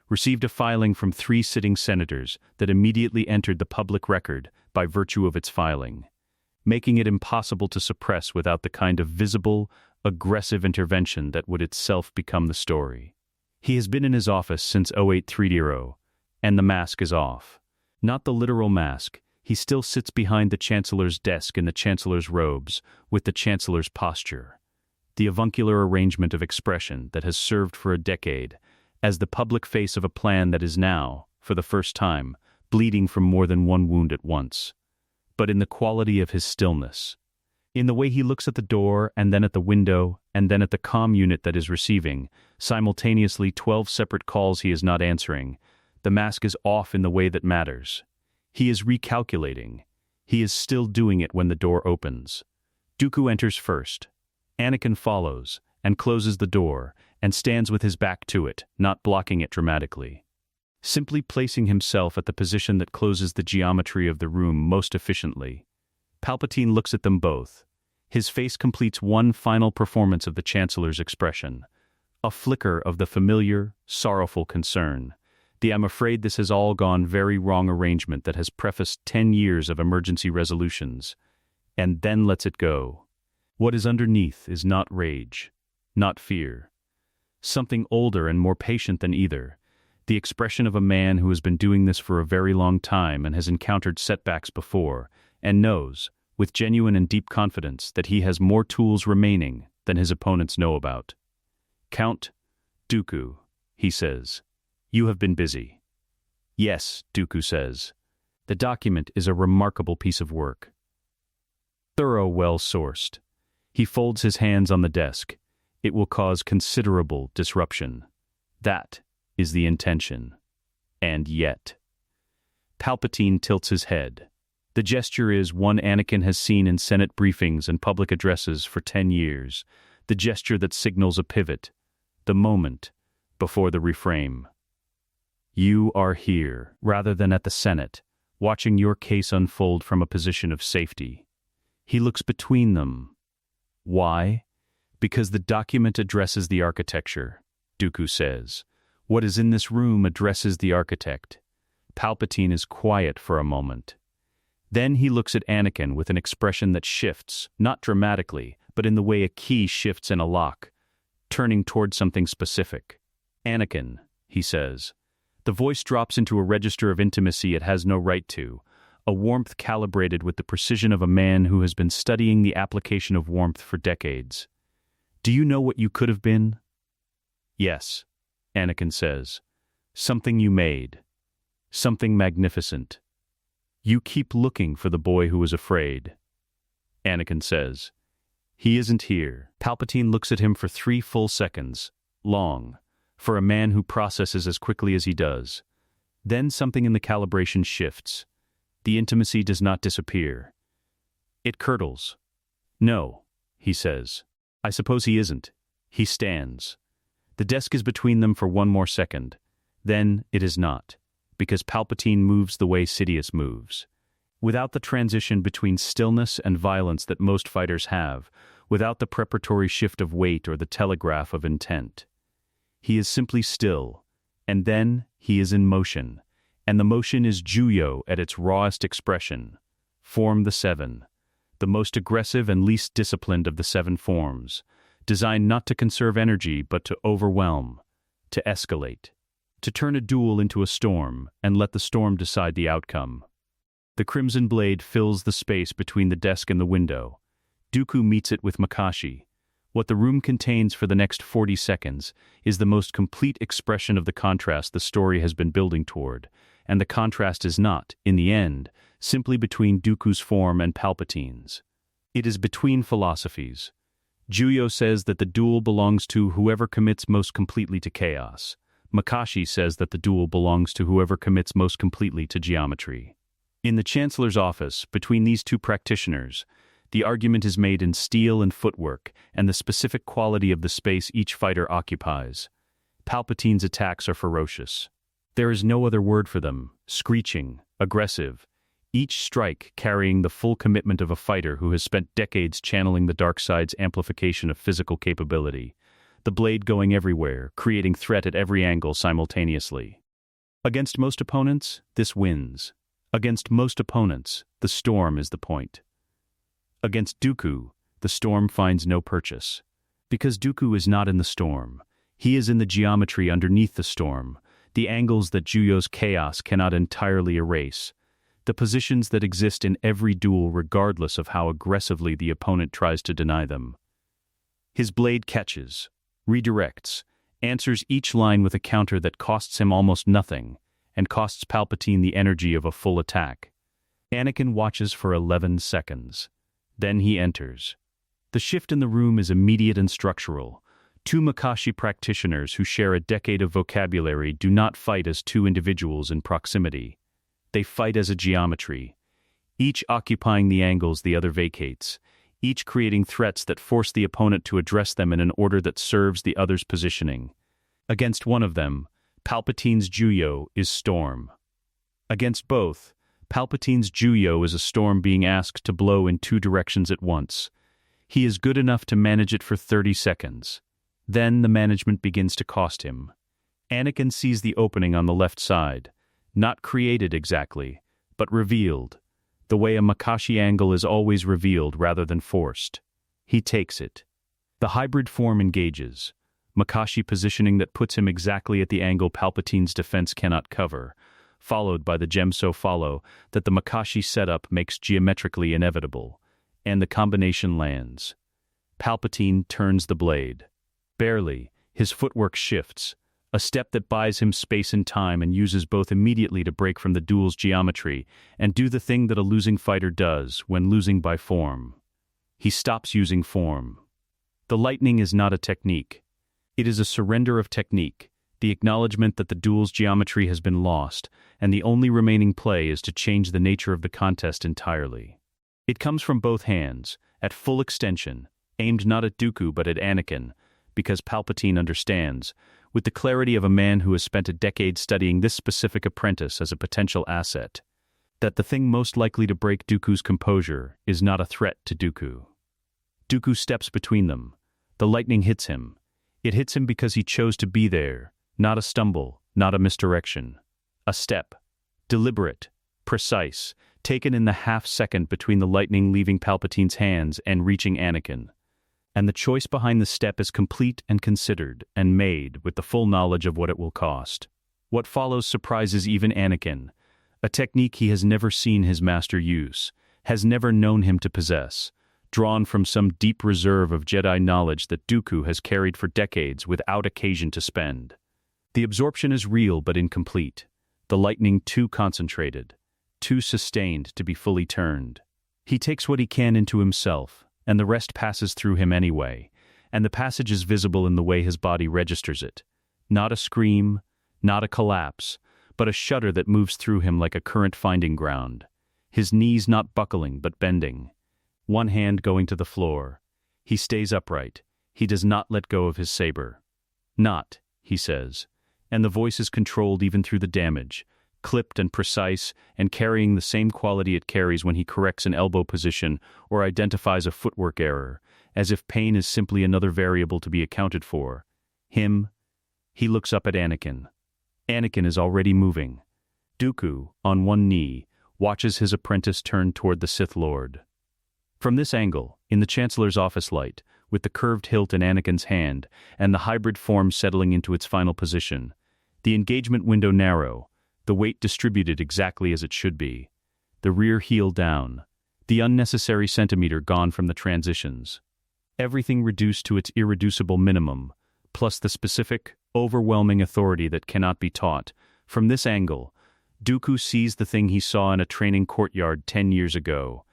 Speaker 2: received a filing from 3 sitting senators that immediately entered the public record by virtue of its filing, making it impossible to suppress without the kind of visible, aggressive intervention that would itself become the story. He has been in his office since 0830, and the mask is off. Not the literal mask. He still sits behind the Chancellor's desk in the Chancellor's robes, with the Chancellor's posture. The avuncular arrangement of expression that has served for a decade, as the public face of a plan that is now, for the first time, bleeding from more than one wound at once. But in the quality of his stillness. In the way he looks at the door, and then at the window, and then at the comm unit that is receiving, simultaneously 12 separate calls he is not answering. The mask is off in the way that matters. He is recalculating. He is still doing it when the door opens. Dooku enters first. Anakin follows, and closes the door, and stands with his back to it, not blocking it dramatically. Simply placing himself at the position that closes the geometry of the room most efficiently. Palpatine looks at them both. His face completes one final performance of the Chancellor's expression. A flicker of the familiar, sorrowful concern. The "I'm afraid this has all gone very wrong" arrangement that has prefaced 10 years of emergency resolutions. And then lets it go. What is underneath is not rage, not fear. Something older and more patient than either. The expression of a man who has been doing this for a very long time and has encountered setbacks before, and knows, with genuine and deep confidence, that he has more tools remaining than his opponents know about. "Count Dooku," he says, "you have been busy." "Yes," Dooku says. "The document is a remarkable piece of work. Thorough, well-sourced." He folds his hands on the desk. "It will cause considerable disruption. That is the intention. And yet." Palpatine tilts his head. The gesture is one Anakin has seen in Senate briefings and public addresses for 10 years. The gesture that signals a pivot. The moment before the reframe. You are here, rather than at the Senate, watching your case unfold from a position of safety. He looks between them. Why? Because the document addresses the architecture, Dooku says. What is in this room addresses the architect. Palpatine is quiet for a moment. Then he looks at Anakin with an expression that shifts, not dramatically, but in the way a key shifts in a lock, turning toward something specific. "Anakin," he says. The voice drops into a register of intimacy it has no right to, a warmth calibrated with the precision of a man who has been studying the application of warmth for decades. "Do you know what you could have been?" "Yes," Anakin says. "Something you made. Something magnificent. You keep looking for the boy who was afraid." Anakin says. "He isn't here." Palpatine looks at him for 3 full seconds. Long, for a man who processes as quickly as he does. Then something in the calibration shifts. The intimacy does not disappear. It curdles. "No," he says. "I suppose he isn't." He stands. The desk is between them for 1 more second. Then it is not, because Palpatine moves the way Sidious moves. Without the transition between stillness and violence that most fighters have, without the preparatory shift of weight or the telegraph of intent. He is simply still, and then he is in motion, and the motion is Juyo at its rawest expression. Form the 7, the most aggressive and least disciplined of the 7 forms, designed not to conserve energy but to overwhelm, to escalate, to turn a duel into a storm and let the storm decide the outcome. The crimson blade fills the space between the desk and the window. Dooku meets it with Makashi. What the room contains for the next 40 seconds is the most complete expression of the contrast the story has been building toward, and the contrast is not, in the end, simply between Dooku's form and Palpatine's. It is between philosophies. Juyo says that the duel belongs to whoever commits most completely to chaos. Makashi says that the duel belongs to whoever commits most completely to geometry. In the Chancellor's office, between these 2 practitioners, the argument is made in steel and footwork and the specific quality of the space each fighter occupies. Palpatine's attacks are ferocious. There is no other word for them, screeching, aggressive, each strike carrying the full commitment of a fighter who has spent decades channeling the dark side's amplification of physical capability, the blade going everywhere, creating threat at every angle simultaneously. Against most opponents, this wins. Against most opponents, the storm is the point. Against Dooku, the storm finds no purchase. Because Dooku is not in the storm. He is in the geometry underneath the storm, the angles that Juyo's chaos cannot entirely erase, the positions that exist in every duel regardless of how aggressively the opponent tries to deny them. His blade catches, redirects, answers each line with a counter that costs him almost nothing, and costs Palpatine the energy of a full attack. Anakin watches for 11 seconds. Then he enters. The shift in the room is immediate and structural. Two Makashi practitioners who share a decade of vocabulary do not fight as two individuals in proximity. They fight as a geometry, each occupying the angles the other vacates, each creating threats that force the opponent to address them in an order that serves the other's positioning. Against one of them, Palpatine's Juyo is storm. Against both, Palpatine's Juyo is a storm being asked to blow in two directions at once. He is good enough to manage it for 30 seconds. Then the management begins to cost him. Anakin sees the opening on the left side, not created exactly, but revealed, the way a Makashi angle is always revealed rather than forced. He takes it. The hybrid form engages, Makashi positioning that puts him exactly at the angle Palpatine's defense cannot cover, followed by the Gemso follow that the Makashi setup makes geometrically inevitable, and the combination lands. Palpatine turns the blade. Barely, his footwork shifts, a step that buys him space and time and uses both immediately to break from the duel's geometry and do the thing that a losing fighter does when losing by form. He stops using form. The lightning is not a technique. It is a surrender of technique, the acknowledgement that the duel's geometry has been lost, and the only remaining play is to change the nature of the contest entirely. It comes from both hands, at full extension, aimed not at Dooku but at Anakin, because Palpatine understands, with the clarity of a man who has spent a decade studying this specific apprentice as a potential asset, that the thing most likely to break Dooku's composure is not a threat to Dooku. Dooku steps between them. The lightning hits him. It hits him because he chose to be there, not a stumble, not a misdirection. A step. Deliberate, precise, taken in the half-second between the lightning leaving Palpatine's hands and reaching Anakin. And the choice behind the step is complete and considered, and made with the full knowledge of what it will cost. What follows surprises even Anakin, a technique he has never seen his master use, has never known him to possess, drawn from some deep reserve of Jedi knowledge that Dooku has carried for decades without occasion to spend. The absorption is real but incomplete, the lightning too concentrated, too sustained to be fully turned. He takes what he can into himself, and the rest passes through him anyway, and the passage is visible in the way his body registers it. Not a scream, not a collapse, but a shudder that moves through him like a current finding ground. His knees not buckling but bending. One hand going to the floor. He stays upright. He does not let go of his saber. Not, he says, and the voice is controlled even through the damage, clipped and precise, and carrying the same quality it carries when he corrects an elbow position or identifies a footwork error, as if pain is simply another variable to be accounted for. He looks up at Anakin. Anakin is already moving. Dooku, on one knee, watches his apprentice turn toward the Sith Lord. From this angle, in the Chancellor's office light, with the curved hilt in Anakin's hand and the hybrid form settling into its final position, the engagement window narrow, the weight distributed exactly as it should be, the rear heel down, the unnecessary centimeter gone from the transitions. Everything reduced to its irreducible minimum, plus the specific, overwhelming authority that cannot be taught. From this angle, Dooku sees the thing he saw in a training courtyard 10 years ago,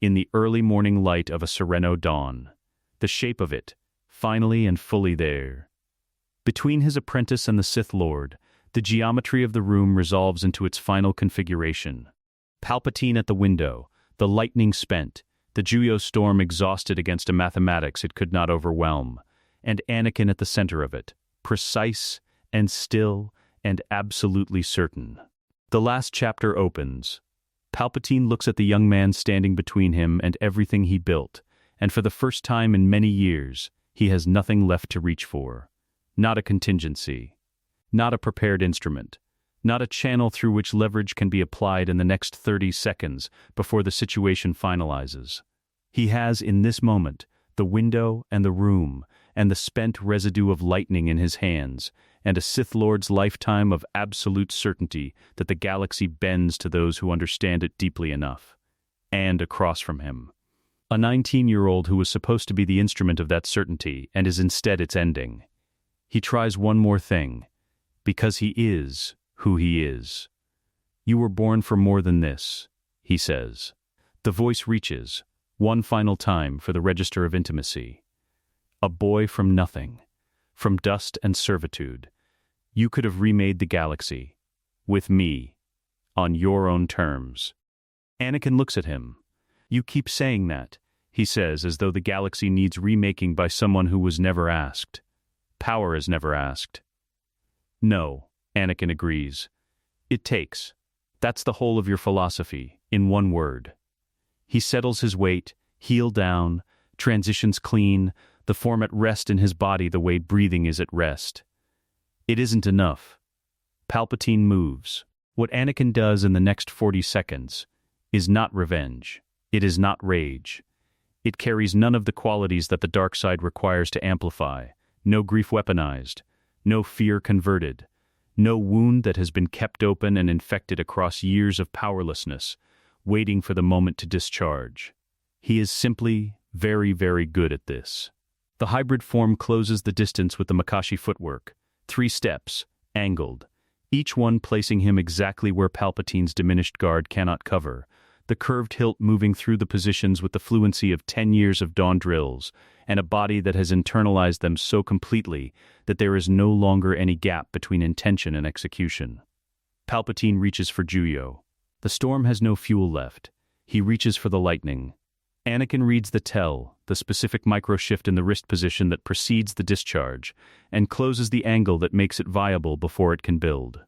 Speaker 2: in the early morning light of a sereno dawn. The shape of it, finally and fully there. Between his apprentice and the Sith Lord, the geometry of the room resolves into its final configuration. Palpatine at the window, the lightning spent, the Juyo storm exhausted against a mathematics it could not overwhelm, and Anakin at the center of it, precise and still and absolutely certain. The last chapter opens. Palpatine looks at the young man standing between him and everything he built, and for the first time in many years, he has nothing left to reach for. Not a contingency. Not a prepared instrument, not a channel through which leverage can be applied in the next 30 seconds before the situation finalizes. He has, in this moment, the window and the room, and the spent residue of lightning in his hands, and a Sith Lord's lifetime of absolute certainty that the galaxy bends to those who understand it deeply enough. And across from him, a 19-year-old who was supposed to be the instrument of that certainty and is instead its ending. He tries one more thing. Because he is who he is. You were born for more than this, he says. The voice reaches, One final time for the register of intimacy. A boy from nothing, from dust and servitude. You could have remade the galaxy. With me. On your own terms. Anakin looks at him. You keep saying that, he says, as though the galaxy needs remaking by someone who was never asked. Power is never asked. No, Anakin agrees. It takes. That's the whole of your philosophy, in one word. He settles his weight, heel down, transitions clean, the form at rest in his body the way breathing is at rest. It isn't enough. Palpatine moves. What Anakin does in the next 40 seconds is not revenge. It is not rage. It carries none of the qualities that the dark side requires to amplify. No grief weaponized. No fear converted. No wound that has been kept open and infected across years of powerlessness, waiting for the moment to discharge. He is simply very, very good at this. The hybrid form closes the distance with the Makashi footwork. 3 steps, angled, each one placing him exactly where Palpatine's diminished guard cannot cover, the curved hilt moving through the positions with the fluency of 10 years of dawn drills, and a body that has internalized them so completely that there is no longer any gap between intention and execution. Palpatine reaches for Juyo. The storm has no fuel left. He reaches for the lightning. Anakin reads the tell, the specific micro-shift in the wrist position that precedes the discharge, and closes the angle that makes it viable before it can build.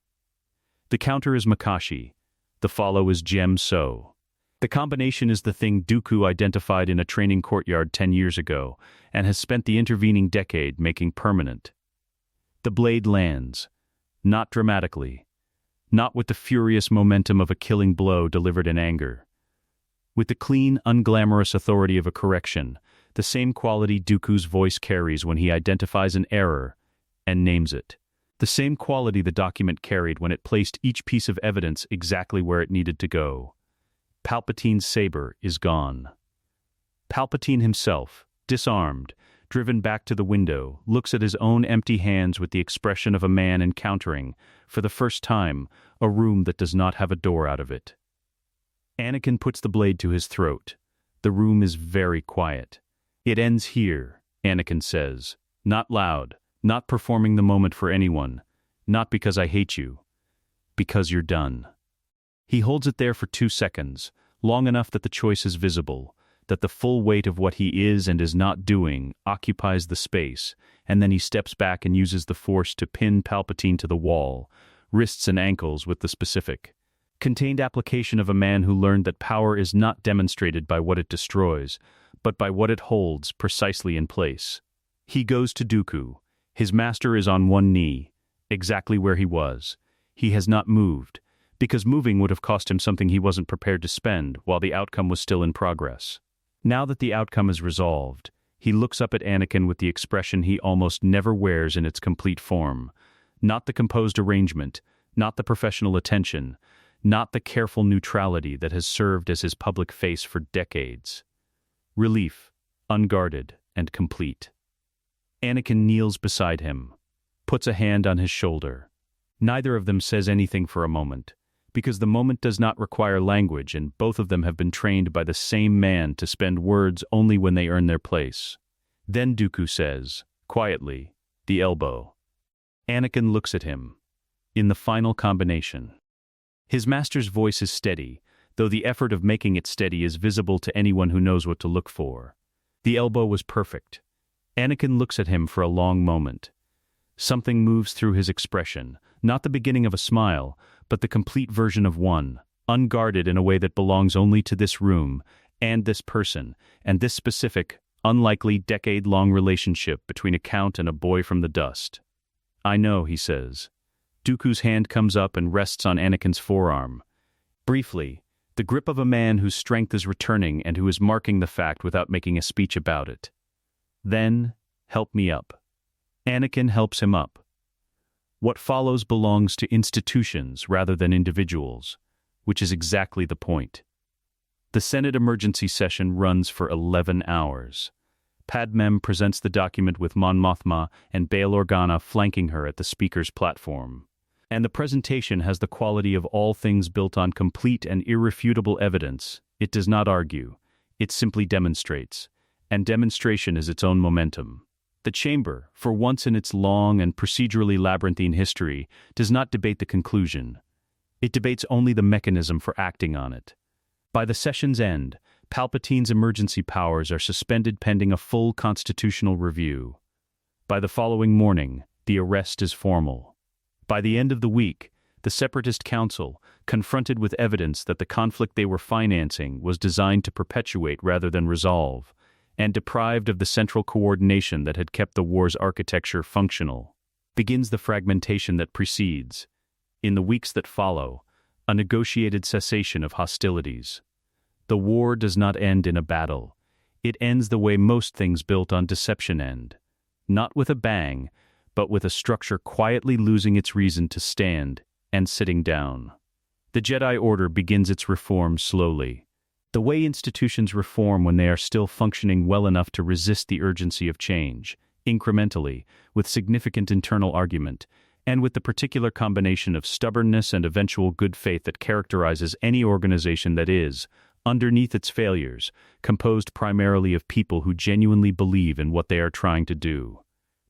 Speaker 2: The counter is Makashi. The follow is Gem So. The combination is the thing Dooku identified in a training courtyard 10 years ago, and has spent the intervening decade making permanent. The blade lands. Not dramatically. Not with the furious momentum of a killing blow delivered in anger. With the clean, unglamorous authority of a correction, the same quality Dooku's voice carries when he identifies an error and names it. The same quality the document carried when it placed each piece of evidence exactly where it needed to go. Palpatine's saber is gone. Palpatine himself, disarmed, driven back to the window, looks at his own empty hands with the expression of a man encountering, for the first time, a room that does not have a door out of it. Anakin puts the blade to his throat. The room is very quiet. It ends here, Anakin says. Not loud, not performing the moment for anyone, not because I hate you, because you're done. He holds it there for 2 seconds, long enough that the choice is visible, that the full weight of what he is and is not doing occupies the space, and then he steps back and uses the Force to pin Palpatine to the wall, wrists and ankles with the specific. Contained application of a man who learned that power is not demonstrated by what it destroys, but by what it holds precisely in place. He goes to Dooku. His master is on one knee, exactly where he was. He has not moved, because moving would have cost him something he wasn't prepared to spend while the outcome was still in progress. Now that the outcome is resolved, he looks up at Anakin with the expression he almost never wears in its complete form. Not the composed arrangement, not the professional attention, not the careful neutrality that has served as his public face for decades. Relief, unguarded and complete. Anakin kneels beside him, puts a hand on his shoulder. Neither of them says anything for a moment, because the moment does not require language and both of them have been trained by the same man to spend words only when they earn their place. Then Dooku says, quietly, the elbow. Anakin looks at him. In the final combination. His master's voice is steady, though the effort of making it steady is visible to anyone who knows what to look for. The elbow was perfect. Anakin looks at him for a long moment. Something moves through his expression, not the beginning of a smile, but the complete version of one, unguarded in a way that belongs only to this room, and this person, and this specific, unlikely decade-long relationship between a count and a boy from the dust. I know, he says. Dooku's hand comes up and rests on Anakin's forearm. Briefly, the grip of a man whose strength is returning and who is marking the fact without making a speech about it. Then, help me up. Anakin helps him up. What follows belongs to institutions rather than individuals, which is exactly the point. The Senate emergency session runs for 11 hours. Padmem presents the document with Mon Mothma and Bail Organa flanking her at the speaker's platform. And the presentation has the quality of all things built on complete and irrefutable evidence. It does not argue. It simply demonstrates, and demonstration is its own momentum. The chamber, for once in its long and procedurally labyrinthine history, does not debate the conclusion. It debates only the mechanism for acting on it. By the session's end, Palpatine's emergency powers are suspended pending a full constitutional review. By the following morning, the arrest is formal. By the end of the week, the Separatist Council, confronted with evidence that the conflict they were financing was designed to perpetuate rather than resolve, and deprived of the central coordination that had kept the war's architecture functional, begins the fragmentation that precedes, in the weeks that follow, a negotiated cessation of hostilities. The war does not end in a battle. It ends the way most things built on deception end. Not with a bang, but with a structure quietly losing its reason to stand and sitting down. The Jedi Order begins its reform slowly. The way institutions reform when they are still functioning well enough to resist the urgency of change, incrementally, with significant internal argument, and with the particular combination of stubbornness and eventual good faith that characterizes any organization that is, underneath its failures, composed primarily of people who genuinely believe in what they are trying to do.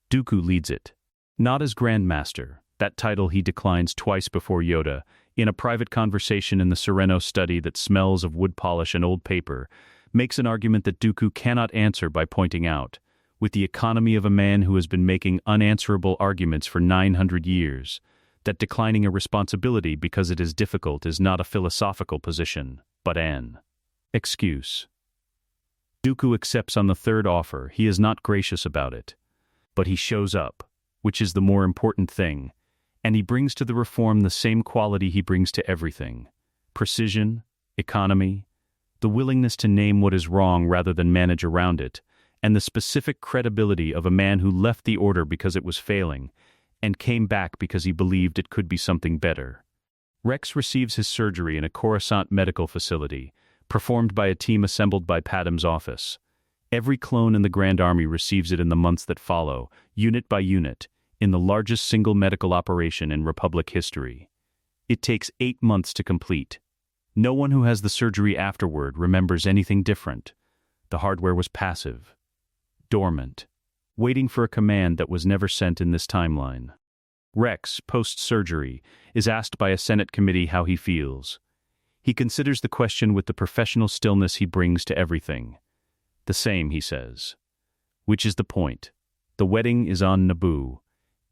Speaker 2: Dooku leads it. Not as Grand Master, that title he declines twice before Yoda, in a private conversation in the Sereno study that smells of wood polish and old paper, makes an argument that Dooku cannot answer by pointing out, with the economy of a man who has been making unanswerable arguments for 900 years, that declining a responsibility because it is difficult is not a philosophical position, but an excuse. Dooku accepts on the third offer. He is not gracious about it. But he shows up, which is the more important thing, and he brings to the reform the same quality he brings to everything: precision, economy, the willingness to name what is wrong rather than manage around it, and the specific credibility of a man who left the Order because it was failing, and came back because he believed it could be something better. Rex receives his surgery in a Coruscant medical facility, performed by a team assembled by Padme's office. Every clone in the Grand Army receives it in the months that follow, unit by unit, in the largest single medical operation in Republic history. It takes 8 months to complete. No one who has the surgery afterward remembers anything different. The hardware was passive, dormant, waiting for a command that was never sent in this timeline. Rex, post-surgery, is asked by a Senate committee how he feels. He considers the question with the professional stillness he brings to everything. The same, he says. Which is the point. The wedding is on Naboo.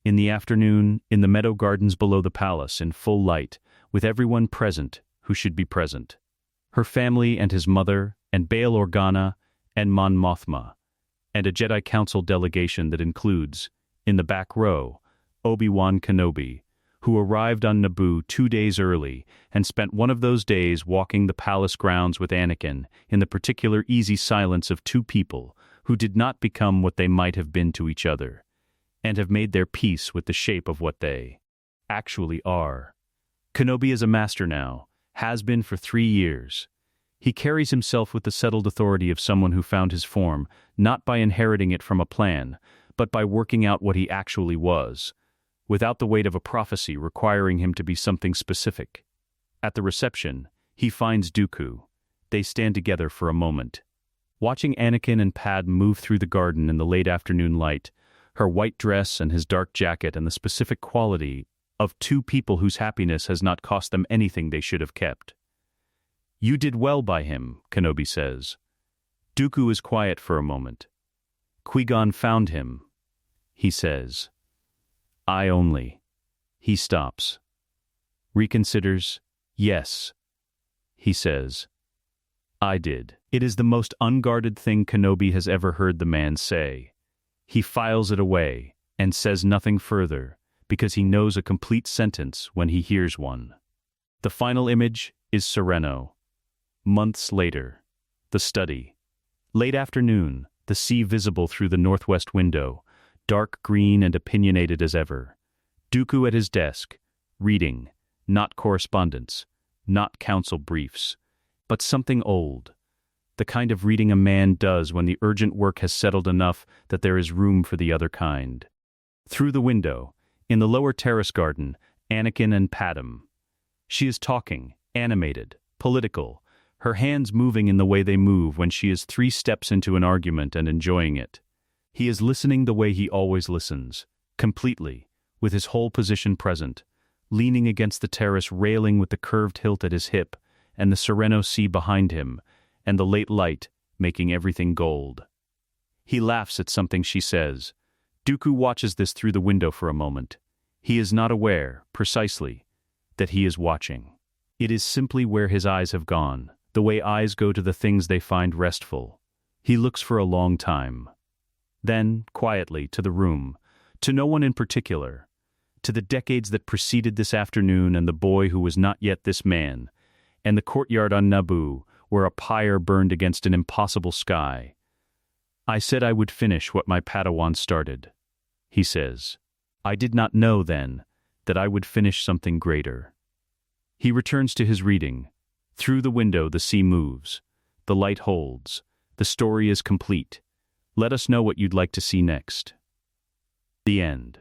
Speaker 2: In the afternoon, in the meadow gardens below the palace, in full light, with everyone present who should be present. Her family and his mother, and Bail Organa, and Mon Mothma, and a Jedi Council delegation that includes, in the back row, Obi-Wan Kenobi, who arrived on Naboo 2 days early and spent one of those days walking the palace grounds with Anakin in the particular easy silence of two people who did not become what they might have been to each other, and have made their peace with the shape of what they actually are. Kenobi is a master now, has been for 3 years. He carries himself with the settled authority of someone who found his form, not by inheriting it from a plan, but by working out what he actually was, without the weight of a prophecy requiring him to be something specific. At the reception, he finds Dooku. They stand together for a moment. Watching Anakin and Padme move through the garden in the late afternoon light, her white dress and his dark jacket and the specific quality of two people whose happiness has not cost them anything they should have kept. "You did well by him," Kenobi says. Dooku is quiet for a moment. "Qui-Gon found him," he says. "I only." He stops. Reconsiders. "Yes," he says. "I did." It is the most unguarded thing Kenobi has ever heard the man say. He files it away and says nothing further, because he knows a complete sentence when he hears one. The final image is Sereno. Months later, the study. Late afternoon, the sea visible through the northwest window, dark green and opinionated as ever. Dooku at his desk, reading, not correspondence, not council briefs, but something old. The kind of reading a man does when the urgent work has settled enough that there is room for the other kind. Through the window, in the lower terrace garden, Anakin and Padme. She is talking, animated, political, her hands moving in the way they move when she is 3 steps into an argument and enjoying it. He is listening the way he always listens, completely, with his whole position present, leaning against the terrace railing with the curved hilt at his hip, and the Sereno Sea behind him, and the late light making everything gold. He laughs at something she says. Dooku watches this through the window for a moment. He is not aware, precisely, that he is watching. It is simply where his eyes have gone, the way eyes go to the things they find restful. He looks for a long time. Then, quietly, to the room, to no one in particular, to the decades that preceded this afternoon and the boy who was not yet this man, and the courtyard on Naboo, where a pyre burned against an impossible sky. I said I would finish what my Padawan started, he says. I did not know then that I would finish something greater. He returns to his reading. Through the window the sea moves. The light holds. The story is complete. Let us know what you'd like to see next. The end.